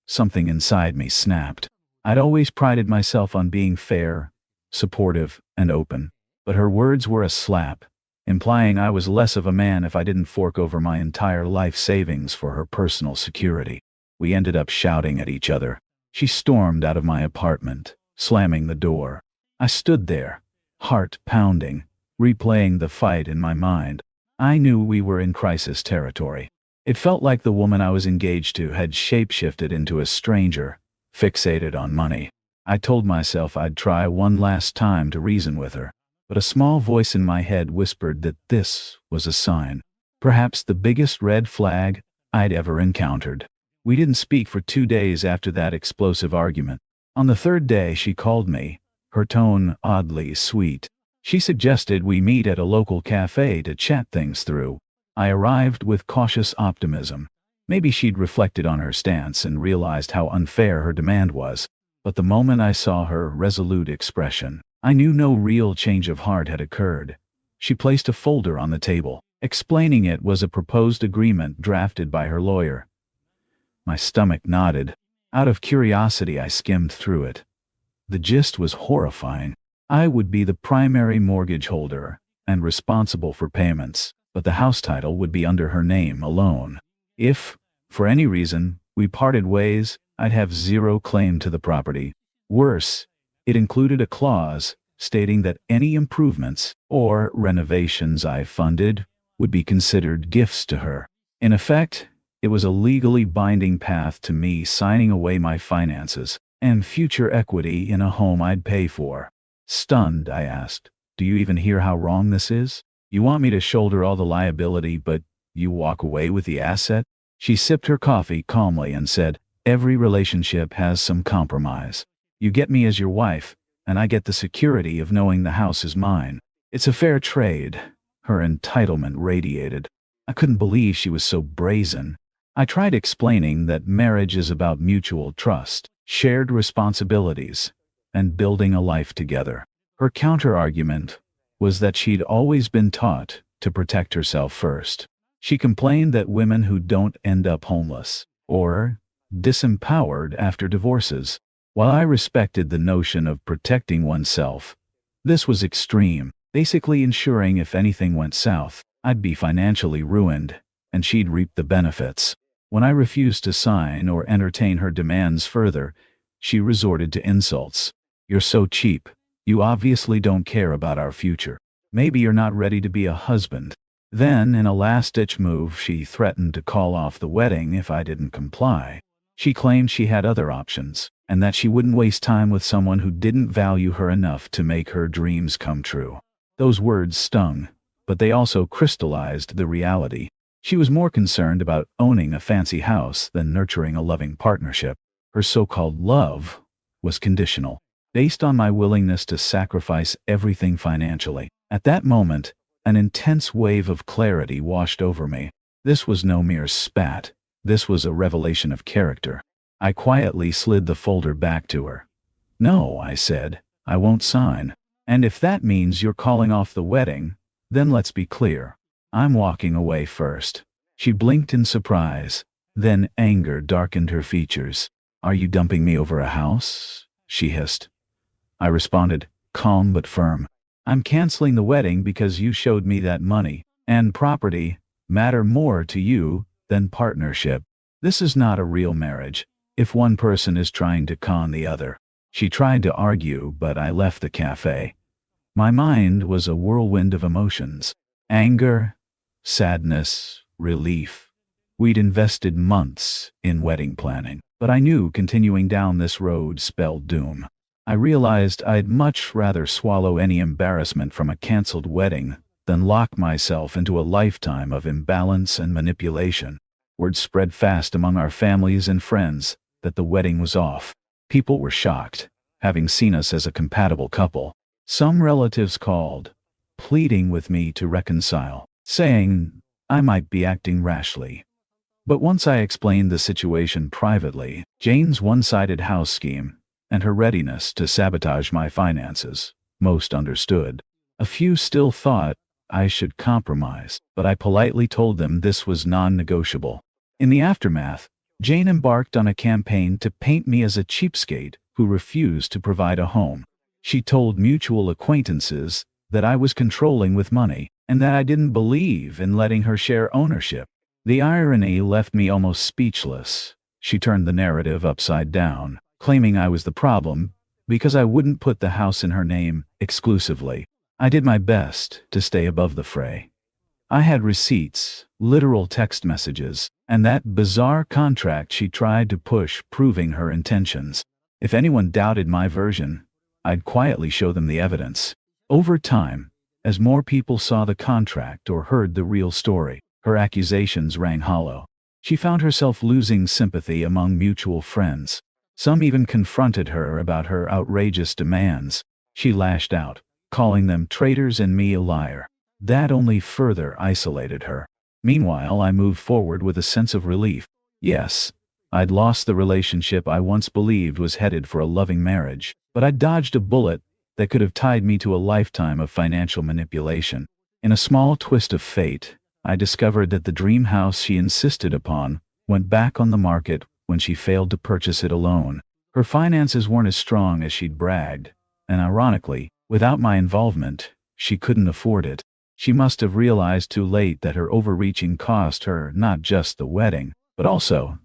Something inside me snapped. I'd always prided myself on being fair, supportive, and open, but her words were a slap, implying I was less of a man if I didn't fork over my entire life savings for her personal security. We ended up shouting at each other. She stormed out of my apartment, slamming the door. I stood there, heart pounding, replaying the fight in my mind. I knew we were in crisis territory. It felt like the woman I was engaged to had shapeshifted into a stranger, fixated on money. I told myself I'd try one last time to reason with her, but a small voice in my head whispered that this was a sign, perhaps the biggest red flag I'd ever encountered. We didn't speak for 2 days after that explosive argument. On the third day she called me, her tone oddly sweet. She suggested we meet at a local cafe to chat things through. I arrived with cautious optimism. Maybe she'd reflected on her stance and realized how unfair her demand was. But the moment I saw her resolute expression, I knew no real change of heart had occurred. She placed a folder on the table, explaining it was a proposed agreement drafted by her lawyer. My stomach knotted. Out of curiosity, I skimmed through it. The gist was horrifying. I would be the primary mortgage holder and responsible for payments, but the house title would be under her name alone. If, for any reason, we parted ways, I'd have zero claim to the property. Worse, it included a clause stating that any improvements or renovations I funded would be considered gifts to her. In effect, it was a legally binding path to me signing away my finances and future equity in a home I'd pay for. Stunned, I asked, do you even hear how wrong this is? You want me to shoulder all the liability, but you walk away with the asset? She sipped her coffee calmly and said, every relationship has some compromise. You get me as your wife, and I get the security of knowing the house is mine. It's a fair trade. Her entitlement radiated. I couldn't believe she was so brazen. I tried explaining that marriage is about mutual trust, shared responsibilities, and building a life together. Her counter-argument was that she'd always been taught to protect herself first. She complained that women who don't end up homeless or disempowered after divorces. While I respected the notion of protecting oneself, this was extreme, basically ensuring if anything went south, I'd be financially ruined, and she'd reap the benefits. When I refused to sign or entertain her demands further, she resorted to insults. "You're so cheap. You obviously don't care about our future. Maybe you're not ready to be a husband." Then, in a last-ditch move, she threatened to call off the wedding if I didn't comply. She claimed she had other options, and that she wouldn't waste time with someone who didn't value her enough to make her dreams come true. Those words stung, but they also crystallized the reality. She was more concerned about owning a fancy house than nurturing a loving partnership. Her so-called love was conditional, based on my willingness to sacrifice everything financially. At that moment, an intense wave of clarity washed over me. This was no mere spat. This was a revelation of character. I quietly slid the folder back to her. "No," I said, "I won't sign. And if that means you're calling off the wedding, then let's be clear. I'm walking away first." She blinked in surprise. Then anger darkened her features. "Are you dumping me over a house?" she hissed. I responded, calm but firm. "I'm canceling the wedding because you showed me that money and property matter more to you than partnership. This is not a real marriage if one person is trying to con the other." She tried to argue, but I left the cafe. My mind was a whirlwind of emotions. Anger, sadness, relief. We'd invested months in wedding planning, but I knew continuing down this road spelled doom. I realized I'd much rather swallow any embarrassment from a canceled wedding than lock myself into a lifetime of imbalance and manipulation. Word spread fast among our families and friends that the wedding was off. People were shocked, having seen us as a compatible couple. Some relatives called, pleading with me to reconcile, saying I might be acting rashly. But once I explained the situation privately, Jane's one-sided house scheme, and her readiness to sabotage my finances, most understood. A few still thought I should compromise, but I politely told them this was non-negotiable. In the aftermath, Jane embarked on a campaign to paint me as a cheapskate who refused to provide a home. She told mutual acquaintances that I was controlling with money, and that I didn't believe in letting her share ownership. The irony left me almost speechless. She turned the narrative upside down, claiming I was the problem because I wouldn't put the house in her name exclusively. I did my best to stay above the fray. I had receipts, literal text messages, and that bizarre contract she tried to push proving her intentions. If anyone doubted my version, I'd quietly show them the evidence. Over time, as more people saw the contract or heard the real story, her accusations rang hollow. She found herself losing sympathy among mutual friends. Some even confronted her about her outrageous demands. She lashed out, calling them traitors and me a liar. That only further isolated her. Meanwhile, I moved forward with a sense of relief. Yes, I'd lost the relationship I once believed was headed for a loving marriage, but I'd dodged a bullet that could have tied me to a lifetime of financial manipulation. In a small twist of fate, I discovered that the dream house she insisted upon went back on the market when she failed to purchase it alone. Her finances weren't as strong as she'd bragged, and ironically, without my involvement, she couldn't afford it. She must have realized too late that her overreaching cost her not just the wedding, but also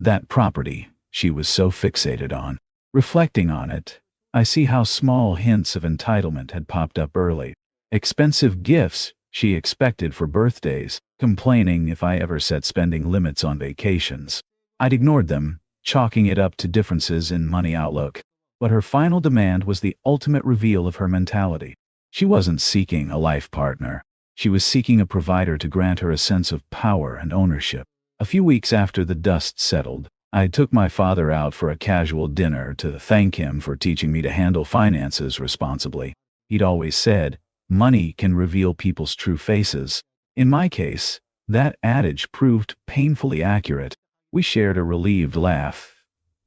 that property she was so fixated on. Reflecting on it, I see how small hints of entitlement had popped up early. Expensive gifts she expected for birthdays, complaining if I ever set spending limits on vacations. I'd ignored them, chalking it up to differences in money outlook. But her final demand was the ultimate reveal of her mentality. She wasn't seeking a life partner. She was seeking a provider to grant her a sense of power and ownership. A few weeks after the dust settled, I took my father out for a casual dinner to thank him for teaching me to handle finances responsibly. He'd always said, money can reveal people's true faces. In my case, that adage proved painfully accurate. We shared a relieved laugh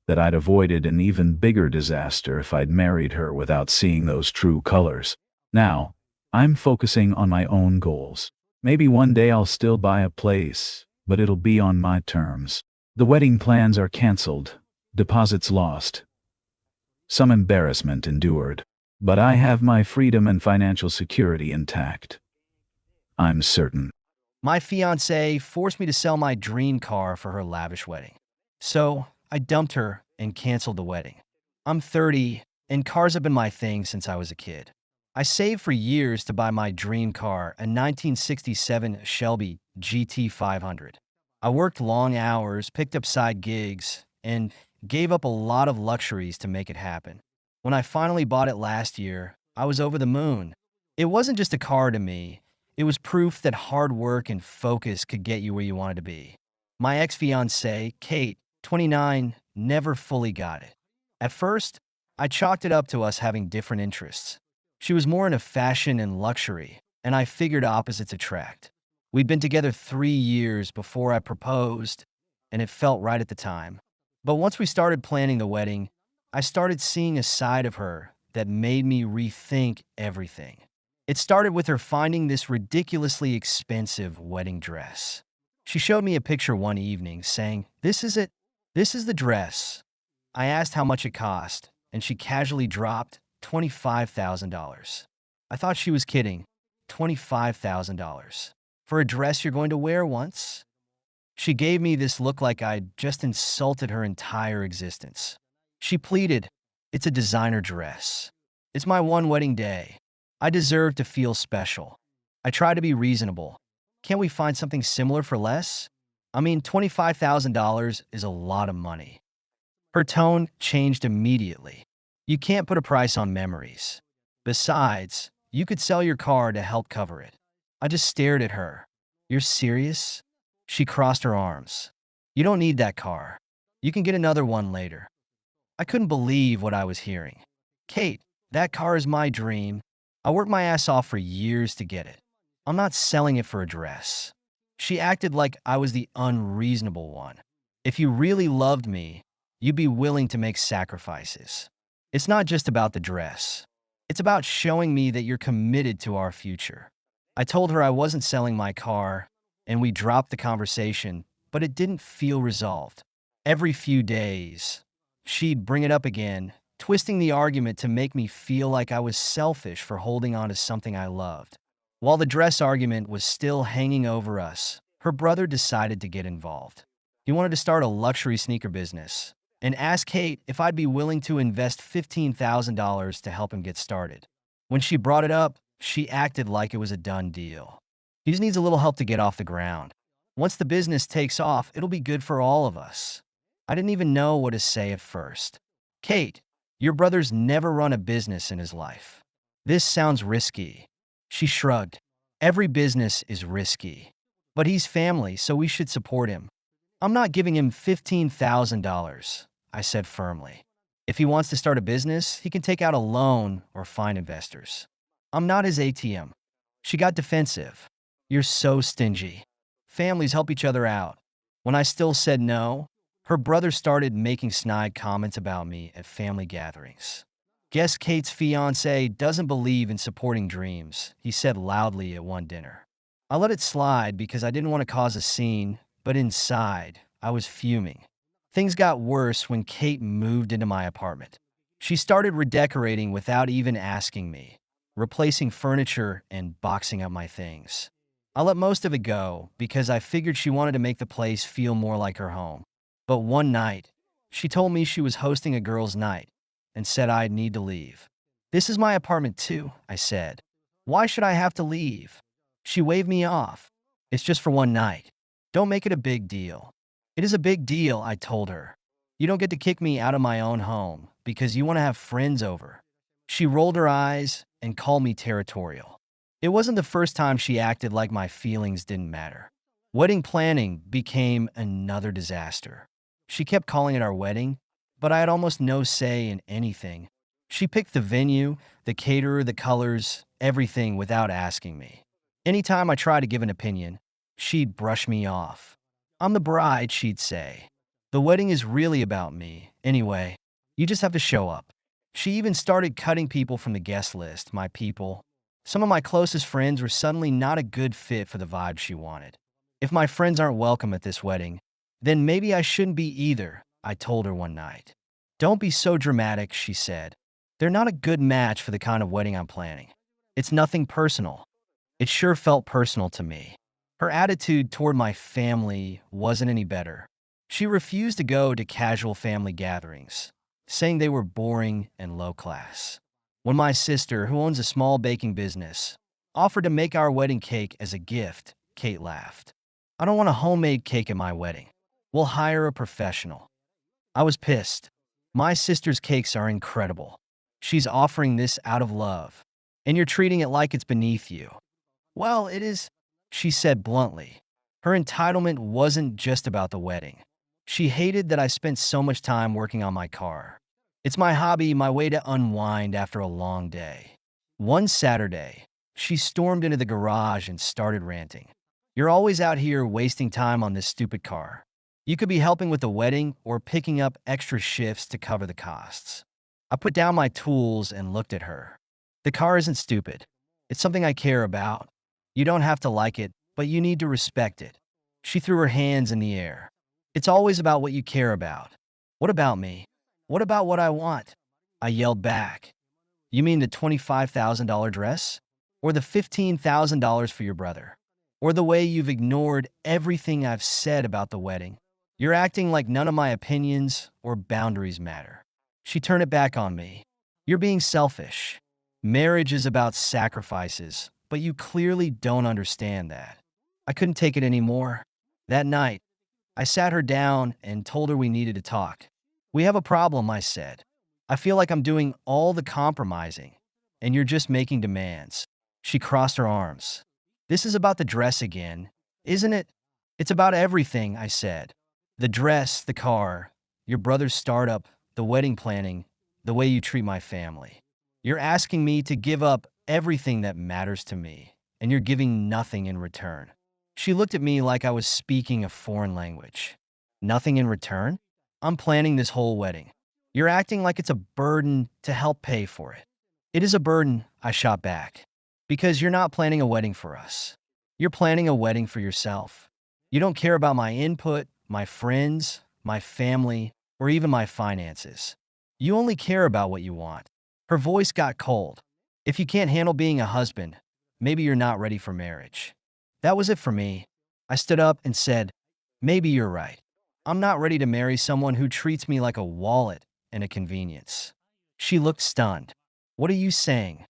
that I'd avoided an even bigger disaster if I'd married her without seeing those true colors. Now, I'm focusing on my own goals. Maybe one day I'll still buy a place, but it'll be on my terms. The wedding plans are canceled, deposits lost, some embarrassment endured. But I have my freedom and financial security intact. I'm certain. My fiance forced me to sell my dream car for her lavish wedding. So I dumped her and canceled the wedding. I'm 30, and cars have been my thing since I was a kid. I saved for years to buy my dream car, a 1967 Shelby GT 500. I worked long hours, picked up side gigs, and gave up a lot of luxuries to make it happen. When I finally bought it last year, I was over the moon. It wasn't just a car to me, it was proof that hard work and focus could get you where you wanted to be. My ex-fiancée, Kate, 29, never fully got it. At first, I chalked it up to us having different interests. She was more into fashion and luxury, and I figured opposites attract. We'd been together 3 years before I proposed, and it felt right at the time. But once we started planning the wedding, I started seeing a side of her that made me rethink everything. It started with her finding this ridiculously expensive wedding dress. She showed me a picture one evening, saying, "This is it. This is the dress." I asked how much it cost, and she casually dropped $25,000. I thought she was kidding. $25,000. For a dress you're going to wear once? She gave me this look like I'd just insulted her entire existence. She pleaded, "It's a designer dress. It's my one wedding day. I deserve to feel special." I try to be reasonable. Can't we find something similar for less? I mean, $25,000 is a lot of money. Her tone changed immediately. You can't put a price on memories. Besides, you could sell your car to help cover it. I just stared at her. "You're serious?" She crossed her arms. "You don't need that car. You can get another one later." I couldn't believe what I was hearing. "Kate, that car is my dream. I worked my ass off for years to get it. I'm not selling it for a dress." She acted like I was the unreasonable one. "If you really loved me, you'd be willing to make sacrifices. It's not just about the dress. It's about showing me that you're committed to our future." I told her I wasn't selling my car, and we dropped the conversation, but it didn't feel resolved. Every few days, she'd bring it up again, twisting the argument to make me feel like I was selfish for holding on to something I loved. While the dress argument was still hanging over us, her brother decided to get involved. He wanted to start a luxury sneaker business and asked Kate if I'd be willing to invest $15,000 to help him get started. When she brought it up, she acted like it was a done deal. "He just needs a little help to get off the ground. Once the business takes off, it'll be good for all of us." I didn't even know what to say at first. "Kate, your brother's never run a business in his life. This sounds risky." She shrugged. "Every business is risky. But he's family, so we should support him." "I'm not giving him $15,000, I said firmly. "If he wants to start a business, he can take out a loan or find investors. I'm not his ATM." She got defensive. "You're so stingy. Families help each other out." When I still said no, her brother started making snide comments about me at family gatherings. "Guess Kate's fiance doesn't believe in supporting dreams," he said loudly at one dinner. I let it slide because I didn't want to cause a scene, but inside, I was fuming. Things got worse when Kate moved into my apartment. She started redecorating without even asking me, replacing furniture and boxing up my things. I let most of it go because I figured she wanted to make the place feel more like her home. But one night, she told me she was hosting a girls' night and said I'd need to leave. "This is my apartment too," I said. "Why should I have to leave?" She waved me off. "It's just for one night. Don't make it a big deal." "It is a big deal," I told her. "You don't get to kick me out of my own home because you want to have friends over." She rolled her eyes and called me territorial. It wasn't the first time she acted like my feelings didn't matter. Wedding planning became another disaster. She kept calling it our wedding, but I had almost no say in anything. She picked the venue, the caterer, the colors, everything without asking me. Anytime I tried to give an opinion, she'd brush me off. "I'm the bride," she'd say. "The wedding is really about me. Anyway, you just have to show up." She even started cutting people from the guest list, my people. Some of my closest friends were suddenly not a good fit for the vibe she wanted. If my friends aren't welcome at this wedding, then maybe I shouldn't be either, I told her one night. Don't be so dramatic, she said. They're not a good match for the kind of wedding I'm planning. It's nothing personal. It sure felt personal to me. Her attitude toward my family wasn't any better. She refused to go to casual family gatherings, saying they were boring and low class. When my sister, who owns a small baking business, offered to make our wedding cake as a gift, Kate laughed. I don't want a homemade cake at my wedding. We'll hire a professional. I was pissed. My sister's cakes are incredible. She's offering this out of love, and you're treating it like it's beneath you. Well, it is, she said bluntly. Her entitlement wasn't just about the wedding. She hated that I spent so much time working on my car. It's my hobby, my way to unwind after a long day. One Saturday, she stormed into the garage and started ranting. You're always out here wasting time on this stupid car. You could be helping with the wedding or picking up extra shifts to cover the costs. I put down my tools and looked at her. The car isn't stupid. It's something I care about. You don't have to like it, but you need to respect it. She threw her hands in the air. It's always about what you care about. What about me? What about what I want? I yelled back. You mean the $25,000 dress? Or the $15,000 for your brother? Or the way you've ignored everything I've said about the wedding? You're acting like none of my opinions or boundaries matter. She turned it back on me. You're being selfish. Marriage is about sacrifices, but you clearly don't understand that. I couldn't take it anymore. That night, I sat her down and told her we needed to talk. We have a problem, I said. I feel like I'm doing all the compromising, and you're just making demands. She crossed her arms. This is about the dress again, isn't it? It's about everything, I said. The dress, the car, your brother's startup, the wedding planning, the way you treat my family. You're asking me to give up everything that matters to me, and you're giving nothing in return. She looked at me like I was speaking a foreign language. Nothing in return? I'm planning this whole wedding. You're acting like it's a burden to help pay for it. It is a burden, I shot back. Because you're not planning a wedding for us. You're planning a wedding for yourself. You don't care about my input, my friends, my family, or even my finances. You only care about what you want. Her voice got cold. If you can't handle being a husband, maybe you're not ready for marriage. That was it for me. I stood up and said, maybe you're right. I'm not ready to marry someone who treats me like a wallet and a convenience. She looked stunned. What are you saying?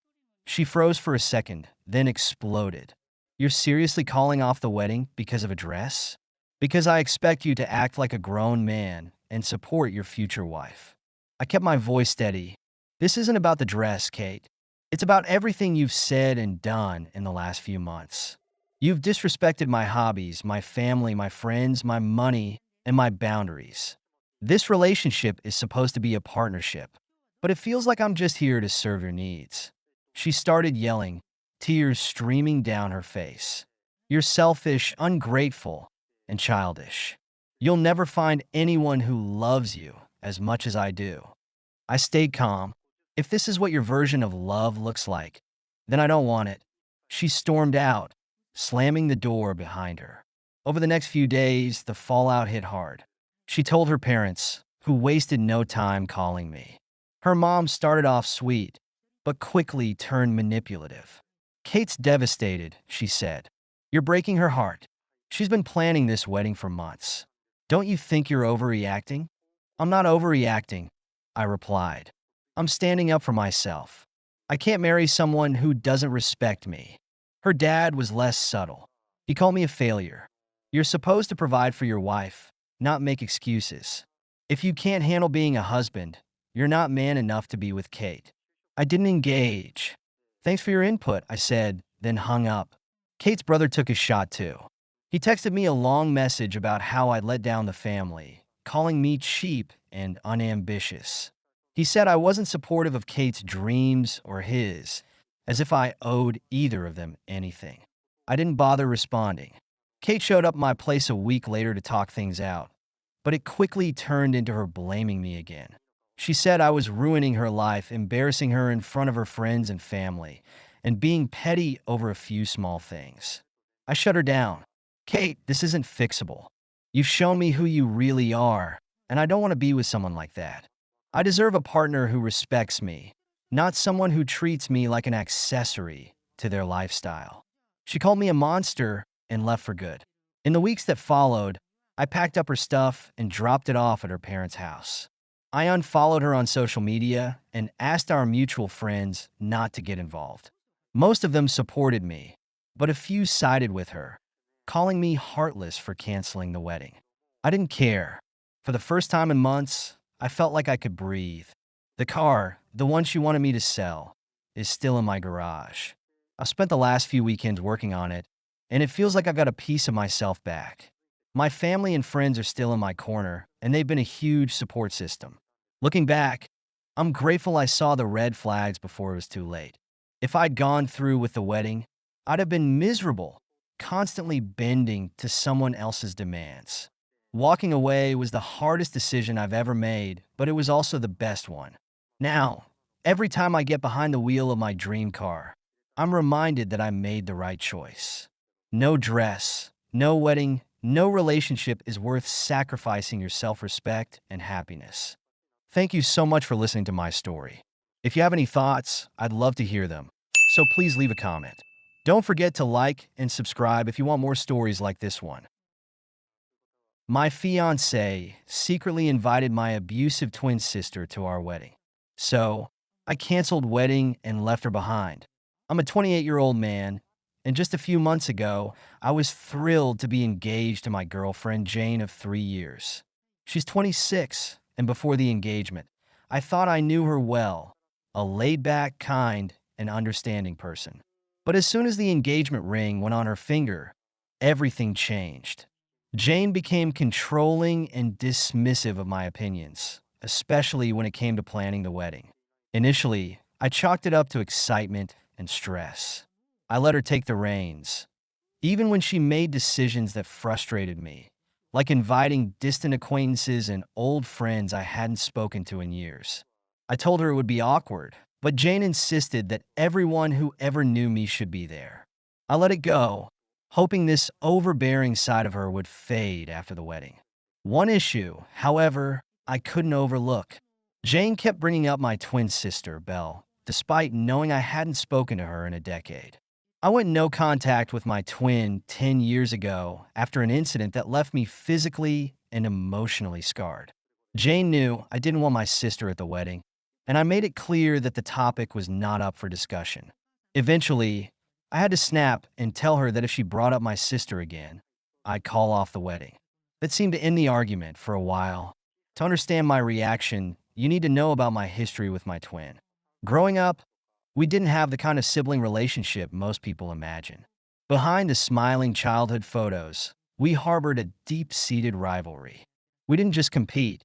She froze for a second, then exploded. You're seriously calling off the wedding because of a dress? Because I expect you to act like a grown man and support your future wife. I kept my voice steady. This isn't about the dress, Kate. It's about everything you've said and done in the last few months. You've disrespected my hobbies, my family, my friends, my money, and my boundaries. This relationship is supposed to be a partnership, but it feels like I'm just here to serve your needs. She started yelling, tears streaming down her face. You're selfish, ungrateful, and childish. You'll never find anyone who loves you as much as I do. I stayed calm. If this is what your version of love looks like, then I don't want it. She stormed out, slamming the door behind her. Over the next few days, the fallout hit hard. She told her parents, who wasted no time calling me. Her mom started off sweet, but quickly turned manipulative. Kate's devastated, she said. You're breaking her heart. She's been planning this wedding for months. Don't you think you're overreacting? I'm not overreacting, I replied. I'm standing up for myself. I can't marry someone who doesn't respect me. Her dad was less subtle. He called me a failure. You're supposed to provide for your wife, not make excuses. If you can't handle being a husband, you're not man enough to be with Kate. I didn't engage. Thanks for your input, I said, then hung up. Kate's brother took his shot too. He texted me a long message about how I'd let down the family, calling me cheap and unambitious. He said I wasn't supportive of Kate's dreams or his, as if I owed either of them anything. I didn't bother responding. Kate showed up at my place a week later to talk things out, but it quickly turned into her blaming me again. She said I was ruining her life, embarrassing her in front of her friends and family, and being petty over a few small things. I shut her down. Kate, this isn't fixable. You've shown me who you really are, and I don't want to be with someone like that. I deserve a partner who respects me, not someone who treats me like an accessory to their lifestyle. She called me a monster and left for good. In the weeks that followed, I packed up her stuff and dropped it off at her parents' house. I unfollowed her on social media and asked our mutual friends not to get involved. Most of them supported me, but a few sided with her, calling me heartless for canceling the wedding. I didn't care. For the first time in months, I felt like I could breathe. The car, the one she wanted me to sell, is still in my garage. I've spent the last few weekends working on it, and it feels like I've got a piece of myself back. My family and friends are still in my corner, and they've been a huge support system. Looking back, I'm grateful I saw the red flags before it was too late. If I'd gone through with the wedding, I'd have been miserable, constantly bending to someone else's demands. Walking away was the hardest decision I've ever made, but it was also the best one. Now, every time I get behind the wheel of my dream car, I'm reminded that I made the right choice. No dress, no wedding, no relationship is worth sacrificing your self-respect and happiness. Thank you so much for listening to my story. If you have any thoughts, I'd love to hear them. So please leave a comment. Don't forget to like and subscribe if you want more stories like this one. My fiance secretly invited my abusive twin sister to our wedding. So, I canceled wedding and left her behind. I'm a 28-year-old man, and just a few months ago, I was thrilled to be engaged to my girlfriend Jane of 3 years. She's 26, and before the engagement, I thought I knew her well, a laid-back, kind, and understanding person. But as soon as the engagement ring went on her finger, everything changed. Jane became controlling and dismissive of my opinions, especially when it came to planning the wedding. Initially, I chalked it up to excitement and stress. I let her take the reins, even when she made decisions that frustrated me, like inviting distant acquaintances and old friends I hadn't spoken to in years. I told her it would be awkward, but Jane insisted that everyone who ever knew me should be there. I let it go, hoping this overbearing side of her would fade after the wedding. One issue, however, I couldn't overlook. Jane kept bringing up my twin sister, Belle, despite knowing I hadn't spoken to her in a decade. I went no contact with my twin 10 years ago after an incident that left me physically and emotionally scarred. Jane knew I didn't want my sister at the wedding, and I made it clear that the topic was not up for discussion. Eventually, I had to snap and tell her that if she brought up my sister again, I'd call off the wedding. That seemed to end the argument for a while. To understand my reaction, you need to know about my history with my twin. Growing up, we didn't have the kind of sibling relationship most people imagine. Behind the smiling childhood photos, we harbored a deep-seated rivalry. We didn't just compete,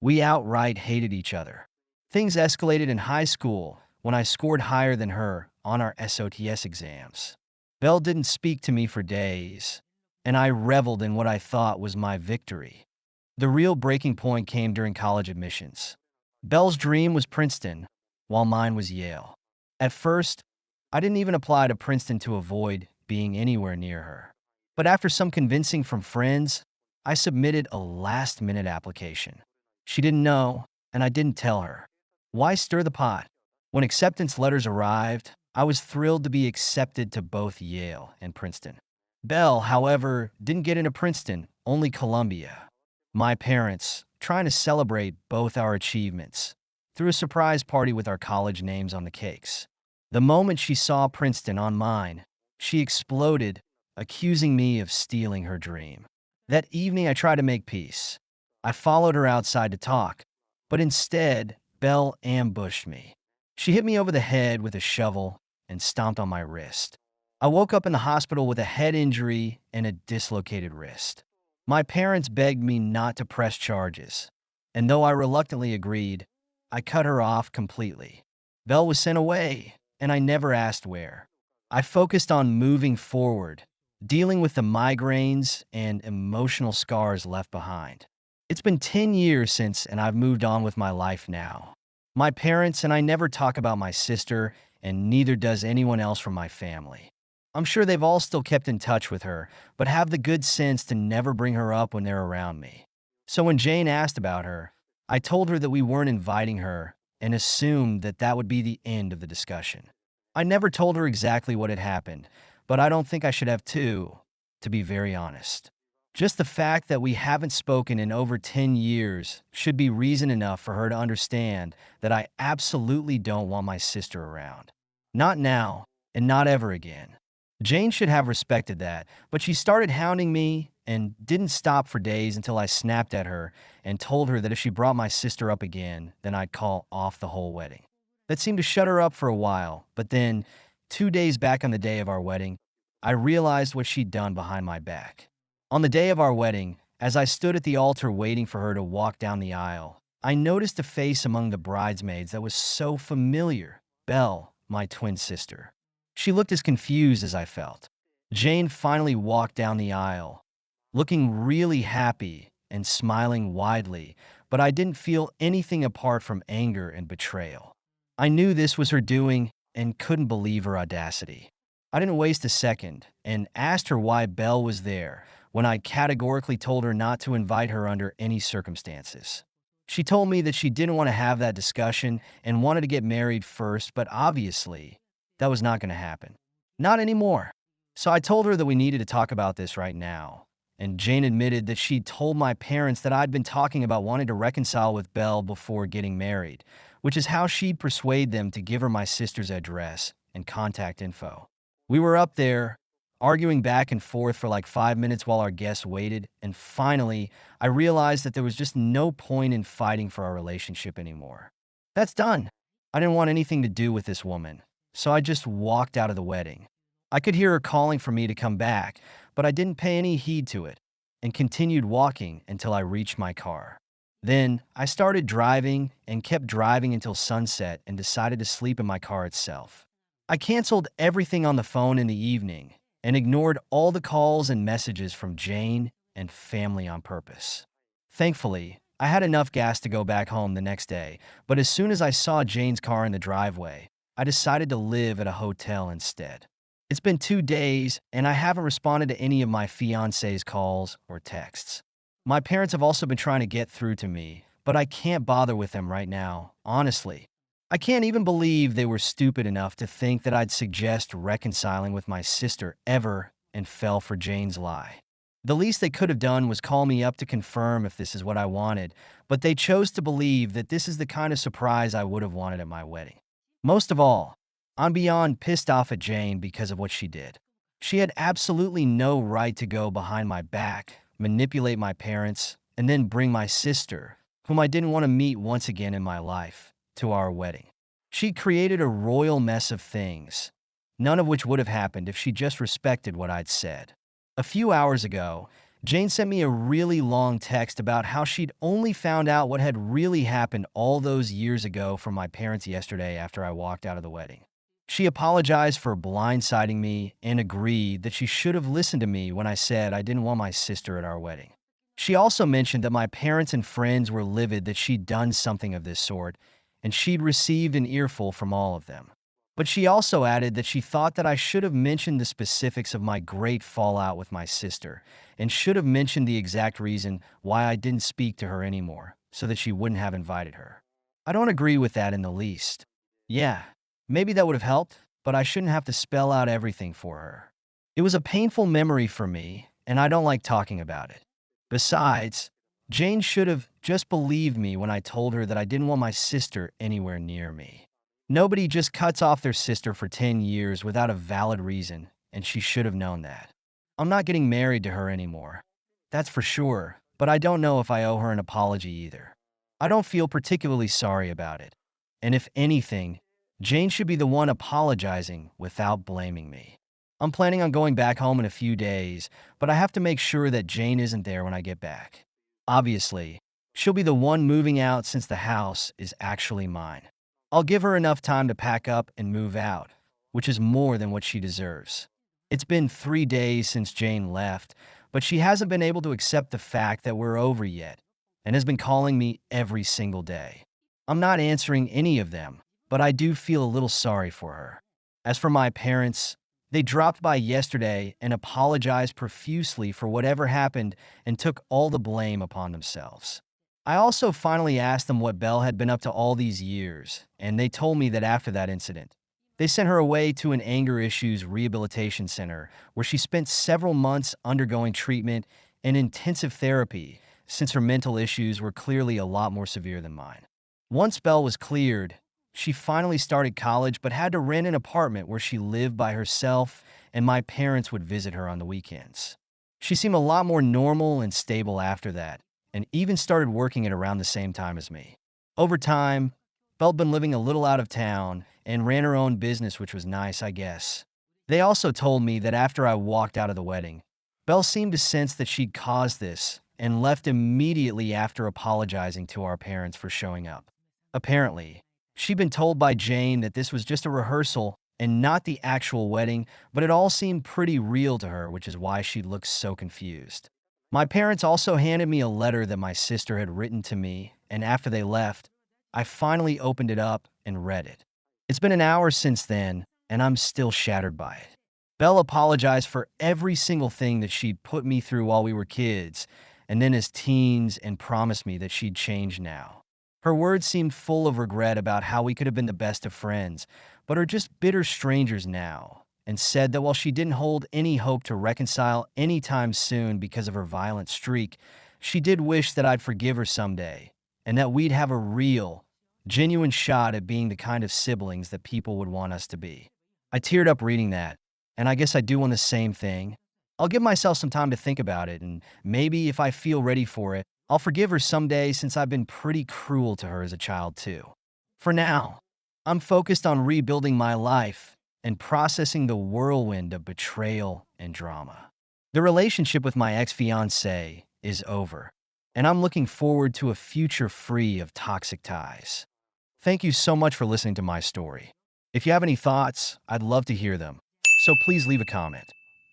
we outright hated each other. Things escalated in high school when I scored higher than her on our SOTS exams. Belle didn't speak to me for days, and I reveled in what I thought was my victory. The real breaking point came during college admissions. Belle's dream was Princeton, while mine was Yale. At first, I didn't even apply to Princeton to avoid being anywhere near her. But after some convincing from friends, I submitted a last-minute application. She didn't know, and I didn't tell her. Why stir the pot? When acceptance letters arrived, I was thrilled to be accepted to both Yale and Princeton. Belle, however, didn't get into Princeton, only Columbia. My parents, trying to celebrate both our achievements, threw a surprise party with our college names on the cakes. The moment she saw Princeton on mine, she exploded, accusing me of stealing her dream. That evening, I tried to make peace. I followed her outside to talk, but instead, Belle ambushed me. She hit me over the head with a shovel and stomped on my wrist. I woke up in the hospital with a head injury and a dislocated wrist. My parents begged me not to press charges, and though I reluctantly agreed, I cut her off completely. Belle was sent away, and I never asked where. I focused on moving forward, dealing with the migraines and emotional scars left behind. It's been 10 years since, and I've moved on with my life now. My parents and I never talk about my sister, and neither does anyone else from my family. I'm sure they've all still kept in touch with her, but have the good sense to never bring her up when they're around me. So when Jane asked about her, I told her that we weren't inviting her and assumed that that would be the end of the discussion. I never told her exactly what had happened, but I don't think I should have to be very honest. Just the fact that we haven't spoken in over 10 years should be reason enough for her to understand that I absolutely don't want my sister around. Not now, and not ever again. Jane should have respected that, but she started hounding me and didn't stop for days until I snapped at her and told her that if she brought my sister up again, then I'd call off the whole wedding. That seemed to shut her up for a while, but then, 2 days back on the day of our wedding, I realized what she'd done behind my back. On the day of our wedding, as I stood at the altar waiting for her to walk down the aisle, I noticed a face among the bridesmaids that was so familiar. Belle, my twin sister. She looked as confused as I felt. Jane finally walked down the aisle, looking really happy and smiling widely, but I didn't feel anything apart from anger and betrayal. I knew this was her doing and couldn't believe her audacity. I didn't waste a second and asked her why Belle was there when I categorically told her not to invite her under any circumstances. She told me that she didn't want to have that discussion and wanted to get married first, but obviously, that was not going to happen. Not anymore. So I told her that we needed to talk about this right now. And Jane admitted that she'd told my parents that I'd been talking about wanting to reconcile with Belle before getting married, which is how she'd persuade them to give her my sister's address and contact info. We were up there, arguing back and forth for like 5 minutes while our guests waited, and finally, I realized that there was just no point in fighting for our relationship anymore. That's done. I didn't want anything to do with this woman, so I just walked out of the wedding. I could hear her calling for me to come back, but I didn't pay any heed to it and continued walking until I reached my car. Then I started driving and kept driving until sunset and decided to sleep in my car itself. I canceled everything on the phone in the evening and ignored all the calls and messages from Jane and family on purpose. Thankfully, I had enough gas to go back home the next day, but as soon as I saw Jane's car in the driveway, I decided to live at a hotel instead. It's been 2 days, and I haven't responded to any of my fiance's calls or texts. My parents have also been trying to get through to me, but I can't bother with them right now, honestly. I can't even believe they were stupid enough to think that I'd suggest reconciling with my sister ever and fell for Jane's lie. The least they could have done was call me up to confirm if this is what I wanted, but they chose to believe that this is the kind of surprise I would have wanted at my wedding. Most of all, I'm beyond pissed off at Jane because of what she did. She had absolutely no right to go behind my back, manipulate my parents, and then bring my sister, whom I didn't want to meet once again in my life, to our wedding. She created a royal mess of things, none of which would have happened if she just respected what I'd said. A few hours ago, Jane sent me a really long text about how she'd only found out what had really happened all those years ago from my parents yesterday after I walked out of the wedding. She apologized for blindsiding me and agreed that she should have listened to me when I said I didn't want my sister at our wedding. She also mentioned that my parents and friends were livid that she'd done something of this sort, and she'd received an earful from all of them. But she also added that she thought that I should have mentioned the specifics of my great fallout with my sister, and should have mentioned the exact reason why I didn't speak to her anymore, so that she wouldn't have invited her. I don't agree with that in the least. Yeah, maybe that would have helped, but I shouldn't have to spell out everything for her. It was a painful memory for me, and I don't like talking about it. Besides, Jane should have just believed me when I told her that I didn't want my sister anywhere near me. Nobody just cuts off their sister for 10 years without a valid reason, and she should have known that. I'm not getting married to her anymore. That's for sure, but I don't know if I owe her an apology either. I don't feel particularly sorry about it. And if anything, Jane should be the one apologizing without blaming me. I'm planning on going back home in a few days, but I have to make sure that Jane isn't there when I get back. Obviously, she'll be the one moving out since the house is actually mine. I'll give her enough time to pack up and move out, which is more than what she deserves. It's been 3 days since Jane left, but she hasn't been able to accept the fact that we're over yet, and has been calling me every single day. I'm not answering any of them, but I do feel a little sorry for her. As for my parents, they dropped by yesterday and apologized profusely for whatever happened and took all the blame upon themselves. I also finally asked them what Belle had been up to all these years, and they told me that after that incident, they sent her away to an anger issues rehabilitation center where she spent several months undergoing treatment and intensive therapy since her mental issues were clearly a lot more severe than mine. Once Belle was cleared, she finally started college but had to rent an apartment where she lived by herself and my parents would visit her on the weekends. She seemed a lot more normal and stable after that, and even started working at around the same time as me. Over time, Belle had been living a little out of town and ran her own business, which was nice, I guess. They also told me that after I walked out of the wedding, Belle seemed to sense that she'd caused this and left immediately after apologizing to our parents for showing up. Apparently, she'd been told by Jane that this was just a rehearsal and not the actual wedding, but it all seemed pretty real to her, which is why she looked so confused. My parents also handed me a letter that my sister had written to me, and after they left, I finally opened it up and read it. It's been an hour since then, and I'm still shattered by it. Belle apologized for every single thing that she'd put me through while we were kids, and then as teens, and promised me that she'd change now. Her words seemed full of regret about how we could have been the best of friends, but are just bitter strangers now, and said that while she didn't hold any hope to reconcile anytime soon because of her violent streak, she did wish that I'd forgive her someday, and that we'd have a real, genuine shot at being the kind of siblings that people would want us to be. I teared up reading that, and I guess I do want the same thing. I'll give myself some time to think about it, and maybe if I feel ready for it, I'll forgive her someday since I've been pretty cruel to her as a child too. For now, I'm focused on rebuilding my life and processing the whirlwind of betrayal and drama. The relationship with my ex-fiancé is over, and I'm looking forward to a future free of toxic ties. Thank you so much for listening to my story. If you have any thoughts, I'd love to hear them, so please leave a comment.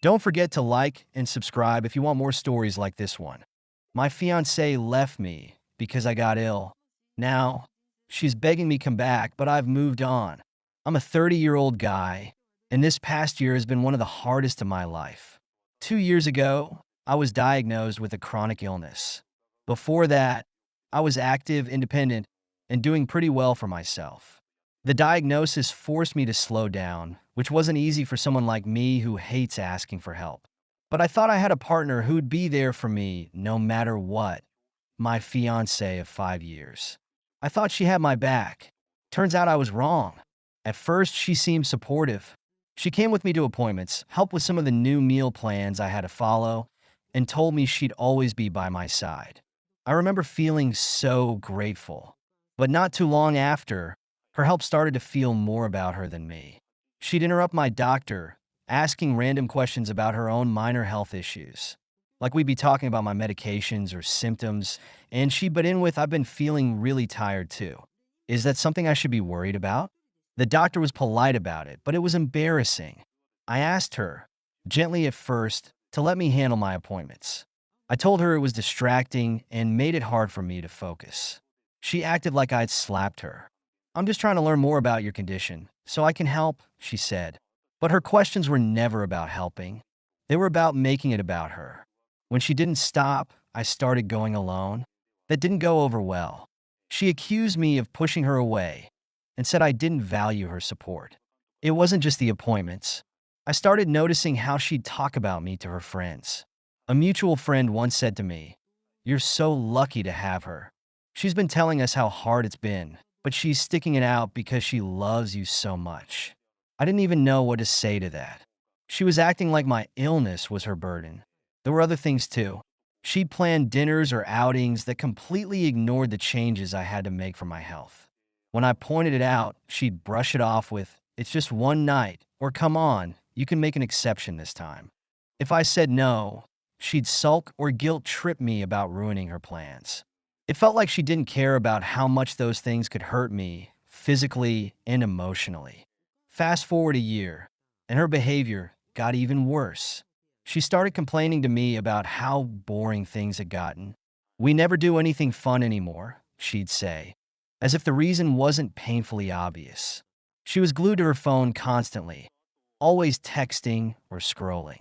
Don't forget to like and subscribe if you want more stories like this one. My fiancée left me because I got ill. Now, she's begging me come back, but I've moved on. I'm a 30-year-old guy, and this past year has been one of the hardest of my life. 2 years ago, I was diagnosed with a chronic illness. Before that, I was active, independent, and doing pretty well for myself. The diagnosis forced me to slow down, which wasn't easy for someone like me who hates asking for help. But I thought I had a partner who'd be there for me no matter what. My fiancée of 5 years. I thought she had my back. Turns out I was wrong. At first, she seemed supportive. She came with me to appointments, helped with some of the new meal plans I had to follow, and told me she'd always be by my side. I remember feeling so grateful. But not too long after, her help started to feel more about her than me. She'd interrupt my doctor, asking random questions about her own minor health issues. Like we'd be talking about my medications or symptoms, and she'd butt in with, I've been feeling really tired too. Is that something I should be worried about? The doctor was polite about it, but it was embarrassing. I asked her, gently at first, to let me handle my appointments. I told her it was distracting and made it hard for me to focus. She acted like I'd slapped her. I'm just trying to learn more about your condition, so I can help, she said. But her questions were never about helping. They were about making it about her. When she didn't stop, I started going alone. That didn't go over well. She accused me of pushing her away and said I didn't value her support. It wasn't just the appointments. I started noticing how she'd talk about me to her friends. A mutual friend once said to me, "You're so lucky to have her. She's been telling us how hard it's been, but she's sticking it out because she loves you so much." I didn't even know what to say to that. She was acting like my illness was her burden. There were other things too. She'd planned dinners or outings that completely ignored the changes I had to make for my health. When I pointed it out, she'd brush it off with, "It's just one night," or "Come on, you can make an exception this time." If I said no, she'd sulk or guilt trip me about ruining her plans. It felt like she didn't care about how much those things could hurt me, physically and emotionally. Fast forward a year, and her behavior got even worse. She started complaining to me about how boring things had gotten. "We never do anything fun anymore," she'd say. as if the reason wasn't painfully obvious. She was glued to her phone constantly, always texting or scrolling.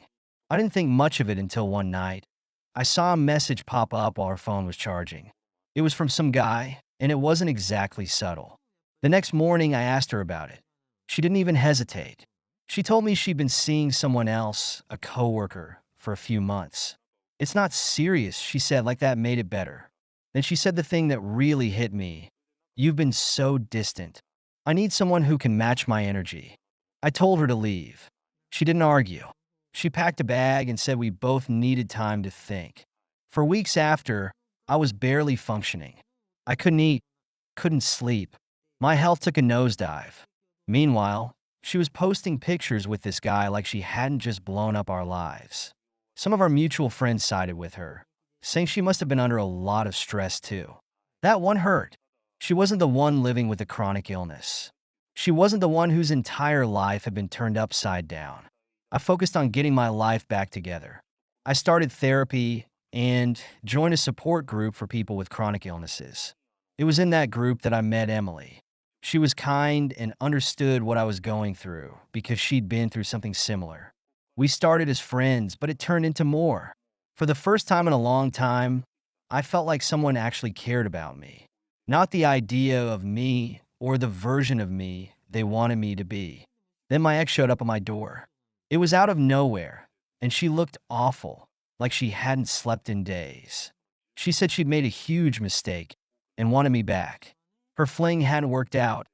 I didn't think much of it until one night. I saw a message pop up while her phone was charging. It was from some guy, and it wasn't exactly subtle. The next morning, I asked her about it. She didn't even hesitate. She told me she'd been seeing someone else, a coworker, for a few months. It's not serious, she said, like that made it better. Then she said the thing that really hit me. You've been so distant. I need someone who can match my energy. I told her to leave. She didn't argue. She packed a bag and said we both needed time to think. For weeks after, I was barely functioning. I couldn't eat, couldn't sleep. My health took a nosedive. Meanwhile, she was posting pictures with this guy like she hadn't just blown up our lives. Some of our mutual friends sided with her, saying she must have been under a lot of stress too. That one hurt. She wasn't the one living with a chronic illness. She wasn't the one whose entire life had been turned upside down. I focused on getting my life back together. I started therapy and joined a support group for people with chronic illnesses. It was in that group that I met Emily. She was kind and understood what I was going through because she'd been through something similar. We started as friends, but it turned into more. For the first time in a long time, I felt like someone actually cared about me. Not the idea of me or the version of me they wanted me to be. Then my ex showed up at my door. It was out of nowhere, and she looked awful, like she hadn't slept in days. She said she'd made a huge mistake and wanted me back. Her fling hadn't worked out,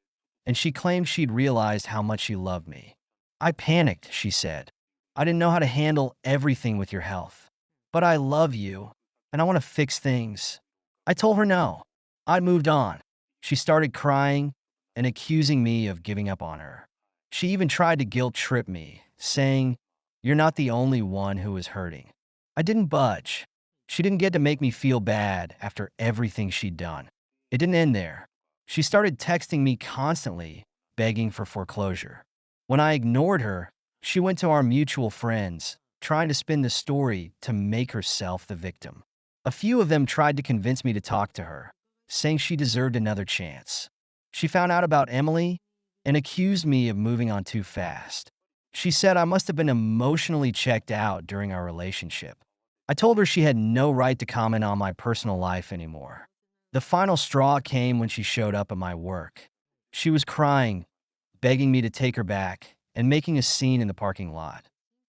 and she claimed she'd realized how much she loved me. I panicked, she said. I didn't know how to handle everything with your health. But I love you, and I want to fix things. I told her no. I'd moved on. She started crying and accusing me of giving up on her. She even tried to guilt trip me, saying, "You're not the only one who is hurting." I didn't budge. She didn't get to make me feel bad after everything she'd done. It didn't end there. She started texting me constantly, begging for foreclosure. When I ignored her, she went to our mutual friends, trying to spin the story to make herself the victim. A few of them tried to convince me to talk to her, saying she deserved another chance. She found out about Emily and accused me of moving on too fast. She said I must have been emotionally checked out during our relationship. I told her she had no right to comment on my personal life anymore. The final straw came when she showed up at my work. She was crying, begging me to take her back, and making a scene in the parking lot.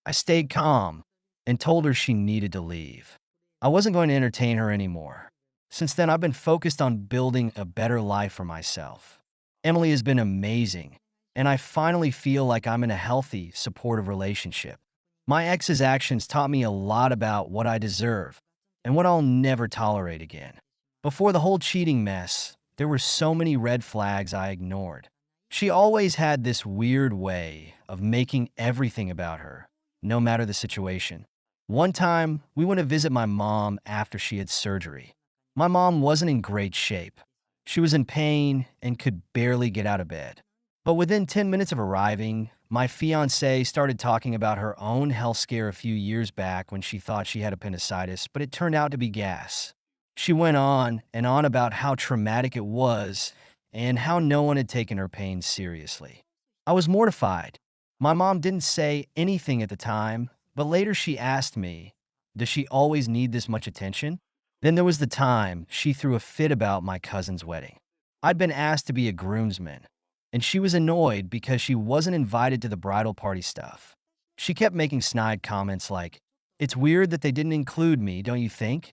I stayed calm and told her she needed to leave. I wasn't going to entertain her anymore. Since then, I've been focused on building a better life for myself. Emily has been amazing, and I finally feel like I'm in a healthy, supportive relationship. My ex's actions taught me a lot about what I deserve and what I'll never tolerate again. Before the whole cheating mess, there were so many red flags I ignored. She always had this weird way of making everything about her, no matter the situation. One time, we went to visit my mom after she had surgery. My mom wasn't in great shape. She was in pain and could barely get out of bed. But within 10 minutes of arriving, my fiance started talking about her own health scare a few years back when she thought she had appendicitis, but it turned out to be gas. She went on and on about how traumatic it was and how no one had taken her pain seriously. I was mortified. My mom didn't say anything at the time, but later she asked me, "Does she always need this much attention?" Then there was the time she threw a fit about my cousin's wedding. I'd been asked to be a groomsman, and she was annoyed because she wasn't invited to the bridal party stuff. She kept making snide comments like, "It's weird that they didn't include me, don't you think?"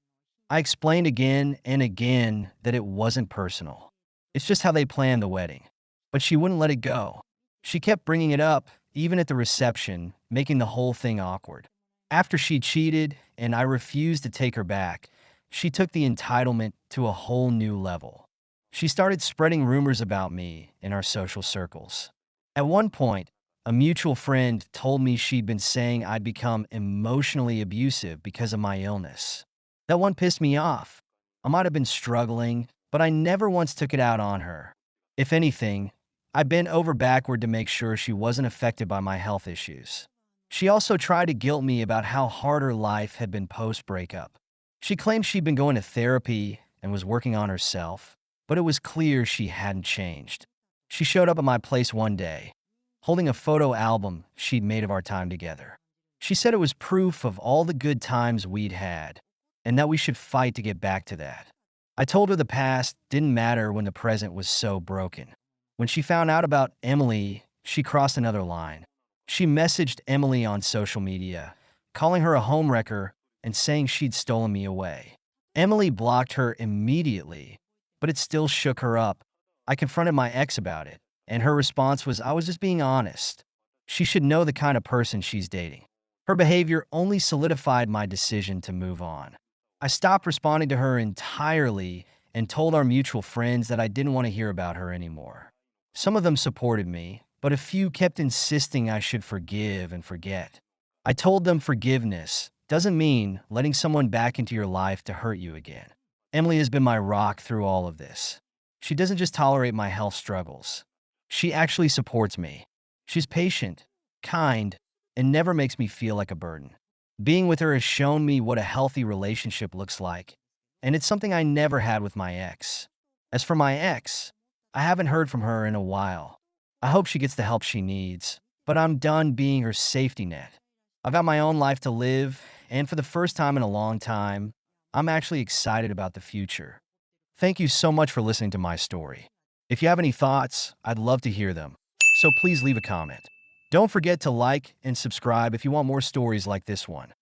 I explained again and again that it wasn't personal. It's just how they planned the wedding. But she wouldn't let it go. She kept bringing it up, even at the reception, making the whole thing awkward. After she cheated and I refused to take her back, she took the entitlement to a whole new level. She started spreading rumors about me in our social circles. At one point, a mutual friend told me she'd been saying I'd become emotionally abusive because of my illness. That one pissed me off. I might have been struggling, but I never once took it out on her. If anything, I bent over backward to make sure she wasn't affected by my health issues. She also tried to guilt me about how hard her life had been post-breakup. She claimed she'd been going to therapy and was working on herself. but it was clear she hadn't changed. She showed up at my place one day, holding a photo album she'd made of our time together. She said it was proof of all the good times we'd had, and that we should fight to get back to that. I told her the past didn't matter when the present was so broken. When she found out about Emily, she crossed another line. She messaged Emily on social media, calling her a homewrecker and saying she'd stolen me away. Emily blocked her immediately, but it still shook her up. I confronted my ex about it, and her response was, "I was just being honest. She should know the kind of person she's dating." Her behavior only solidified my decision to move on. I stopped responding to her entirely and told our mutual friends that I didn't want to hear about her anymore. Some of them supported me, but a few kept insisting I should forgive and forget. I told them forgiveness doesn't mean letting someone back into your life to hurt you again. Emily has been my rock through all of this. She doesn't just tolerate my health struggles. She actually supports me. She's patient, kind, and never makes me feel like a burden. Being with her has shown me what a healthy relationship looks like, and it's something I never had with my ex. As for my ex, I haven't heard from her in a while. I hope she gets the help she needs, but I'm done being her safety net. I've got my own life to live, and for the first time in a long time, I'm actually excited about the future. Thank you so much for listening to my story. If you have any thoughts, I'd love to hear them, so please leave a comment. Don't forget to like and subscribe if you want more stories like this one.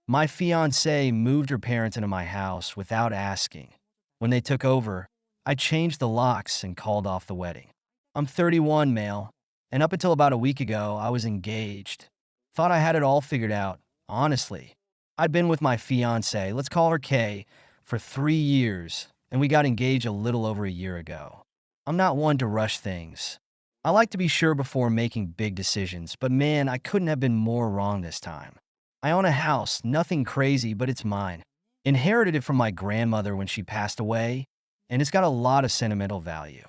My fiance moved her parents into my house without asking. When they took over, I changed the locks and called off the wedding. I'm 31, male, and up until about a week ago, I was engaged. Thought I had it all figured out, honestly. I'd been with my fiance, let's call her Kay, for 3 years, and we got engaged a little over a year ago. I'm not one to rush things. I like to be sure before making big decisions, but man, I couldn't have been more wrong this time. I own a house, nothing crazy, but it's mine. Inherited it from my grandmother when she passed away, and it's got a lot of sentimental value.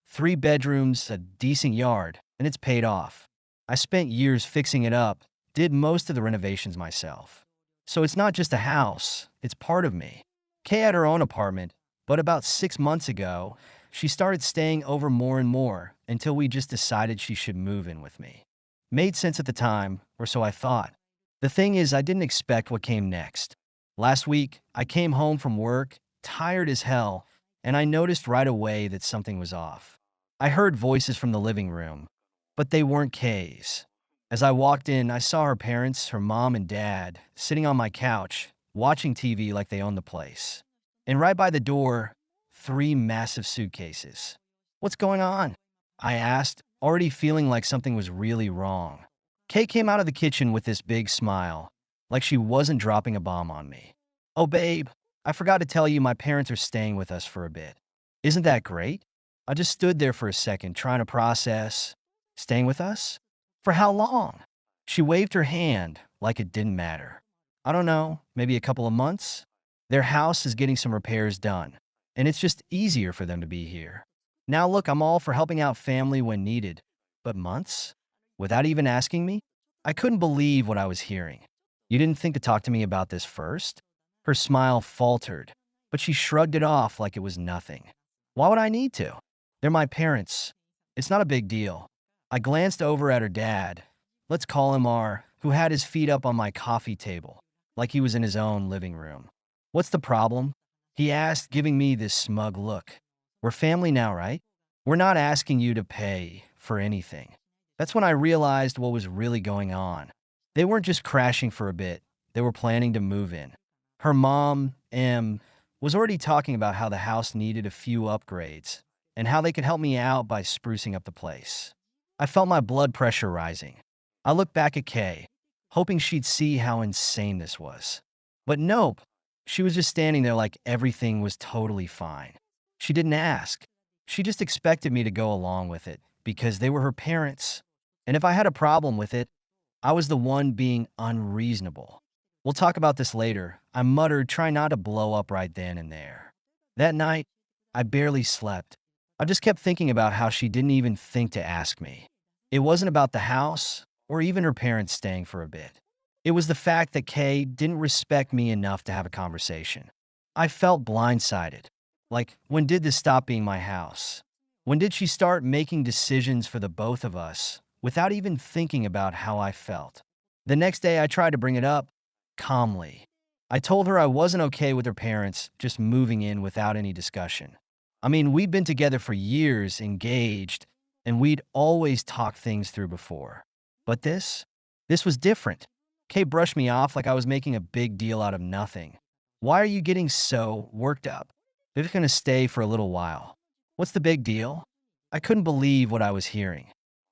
3 bedrooms, a decent yard, and it's paid off. I spent years fixing it up, did most of the renovations myself. So it's not just a house, it's part of me. Kay had her own apartment, but about 6 months ago, she started staying over more and more until we just decided she should move in with me. Made sense at the time, or so I thought. The thing is, I didn't expect what came next. Last week, I came home from work, tired as hell, and I noticed right away that something was off. I heard voices from the living room, but they weren't Kay's. As I walked in, I saw her parents, her mom and dad, sitting on my couch, watching TV like they owned the place. And right by the door, 3 massive suitcases. "What's going on?" I asked, already feeling like something was really wrong. Kay came out of the kitchen with this big smile, like she wasn't dropping a bomb on me. "Oh, babe, I forgot to tell you my parents are staying with us for a bit. Isn't that great?" I just stood there for a second, trying to process. Staying with us? For how long? She waved her hand like it didn't matter. "I don't know, maybe a couple of months? Their house is getting some repairs done, and it's just easier for them to be here. Now look, I'm all for helping out family when needed, but months? Without even asking me?" I couldn't believe what I was hearing. "You didn't think to talk to me about this first?" Her smile faltered, but she shrugged it off like it was nothing. "Why would I need to? They're my parents. It's not a big deal." I glanced over at her dad, let's call him R, who had his feet up on my coffee table, like he was in his own living room. "What's the problem?" he asked, giving me this smug look. "We're family now, right? We're not asking you to pay for anything." That's when I realized what was really going on. They weren't just crashing for a bit, they were planning to move in. Her mom, M, was already talking about how the house needed a few upgrades and how they could help me out by sprucing up the place. I felt my blood pressure rising. I looked back at Kay, hoping she'd see how insane this was. But nope, she was just standing there like everything was totally fine. She didn't ask. She just expected me to go along with it because they were her parents. And if I had a problem with it, I was the one being unreasonable. "We'll talk about this later," I muttered, trying not to blow up right then and there. That night, I barely slept. I just kept thinking about how she didn't even think to ask me. It wasn't about the house or even her parents staying for a bit. It was the fact that Kay didn't respect me enough to have a conversation. I felt blindsided, Like, when did this stop being my house? When did she start making decisions for the both of us without even thinking about how I felt? The next day, I tried to bring it up calmly. I told her I wasn't okay with her parents just moving in without any discussion. I mean, we'd been together for years, engaged, and we'd always talked things through before. But this was different. Kay brushed me off like I was making a big deal out of nothing. Why are you getting so worked up? They're just going to stay for a little while. What's the big deal? I couldn't believe what I was hearing.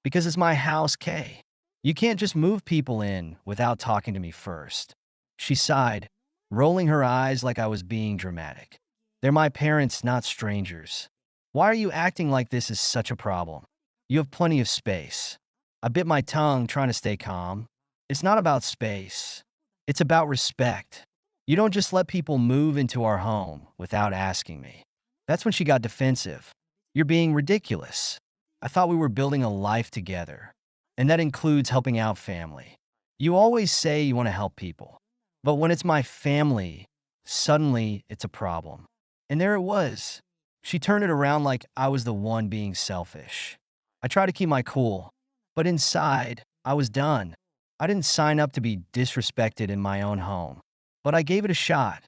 Because it's my house, Kay. You can't just move people in without talking to me first. She sighed, rolling her eyes like I was being dramatic. They're my parents, not strangers. Why are you acting like this is such a problem? You have plenty of space. I bit my tongue trying to stay calm. It's not about space. It's about respect. You don't just let people move into our home without asking me. That's when she got defensive. You're being ridiculous. I thought we were building a life together, and that includes helping out family. You always say you want to help people, but when it's my family, suddenly it's a problem. And there it was. She turned it around like I was the one being selfish. I tried to keep my cool, but inside, I was done. I didn't sign up to be disrespected in my own home, but I gave it a shot.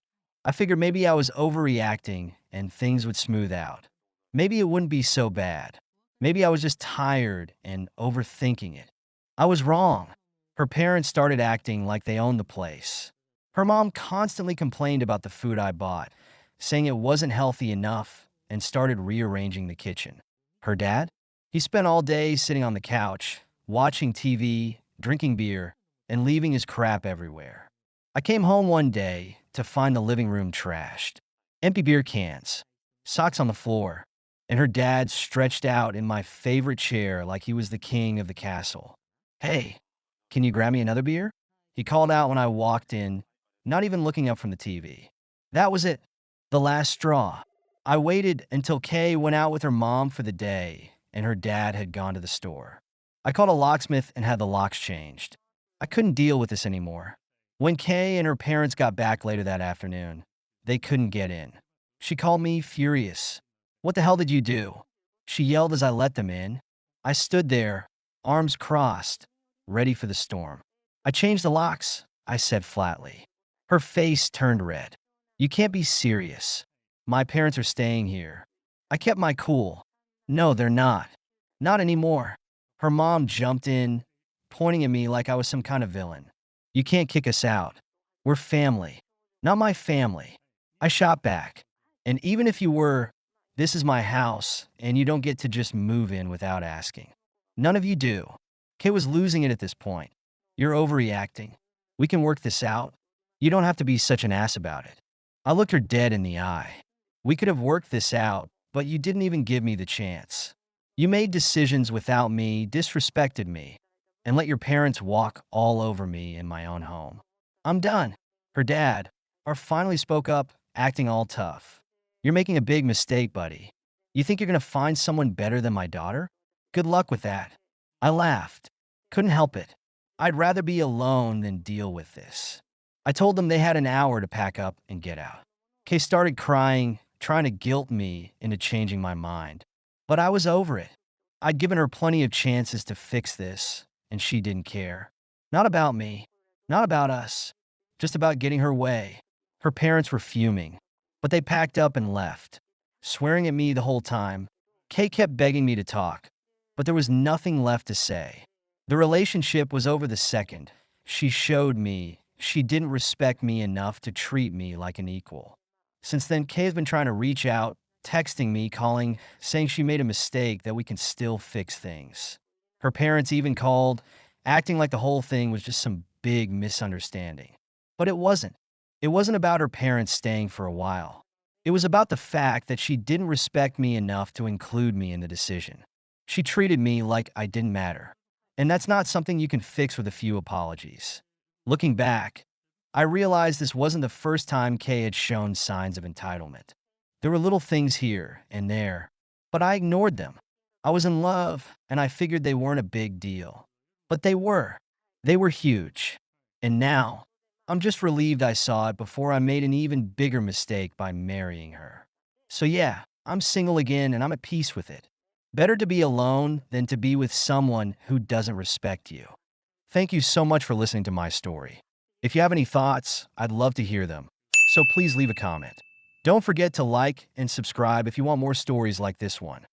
I figured maybe I was overreacting and things would smooth out. Maybe it wouldn't be so bad. Maybe I was just tired and overthinking it. I was wrong. Her parents started acting like they owned the place. Her mom constantly complained about the food I bought, saying it wasn't healthy enough, and started rearranging the kitchen. Her dad? He spent all day sitting on the couch, watching TV, drinking beer, and leaving his crap everywhere. I came home one day to find the living room trashed. Empty beer cans, socks on the floor, and her dad stretched out in my favorite chair like he was the king of the castle. Hey, can you grab me another beer? He called out when I walked in, not even looking up from the TV. That was it, the last straw. I waited until Kay went out with her mom for the day and her dad had gone to the store. I called a locksmith and had the locks changed. I couldn't deal with this anymore. When Kay and her parents got back later that afternoon, they couldn't get in. She called me furious. What the hell did you do? She yelled as I let them in. I stood there, arms crossed, ready for the storm. I changed the locks, I said flatly. Her face turned red. You can't be serious. My parents are staying here. I kept my cool. No, they're not. Not anymore. Her mom jumped in, pointing at me like I was some kind of villain. You can't kick us out. We're family. Not my family. I shot back. And even if you were, this is my house, and you don't get to just move in without asking. None of you do. Kay was losing it at this point. You're overreacting. We can work this out. You don't have to be such an ass about it. I looked her dead in the eye. We could have worked this out, but you didn't even give me the chance. You made decisions without me, disrespected me, and let your parents walk all over me in my own home. I'm done. Her dad, finally spoke up, acting all tough. You're making a big mistake, buddy. You think you're going to find someone better than my daughter? Good luck with that. I laughed. Couldn't help it. I'd rather be alone than deal with this. I told them they had an hour to pack up and get out. Kay started crying, trying to guilt me into changing my mind. But I was over it. I'd given her plenty of chances to fix this, and she didn't care. Not about me. Not about us. Just about getting her way. Her parents were fuming, but they packed up and left, swearing at me the whole time. Kay kept begging me to talk, but there was nothing left to say. The relationship was over the second she showed me she didn't respect me enough to treat me like an equal. Since then, Kay has been trying to reach out, texting me, calling, saying she made a mistake, that we can still fix things. Her parents even called, acting like the whole thing was just some big misunderstanding. But it wasn't. It wasn't about her parents staying for a while. It was about the fact that she didn't respect me enough to include me in the decision. She treated me like I didn't matter. And that's not something you can fix with a few apologies. Looking back, I realized this wasn't the first time Kay had shown signs of entitlement. There were little things here and there, but I ignored them. I was in love, and I figured they weren't a big deal. But they were. They were huge. And now, I'm just relieved I saw it before I made an even bigger mistake by marrying her. So yeah, I'm single again and I'm at peace with it. Better to be alone than to be with someone who doesn't respect you. Thank you so much for listening to my story. If you have any thoughts, I'd love to hear them. So please leave a comment. Don't forget to like and subscribe if you want more stories like this one.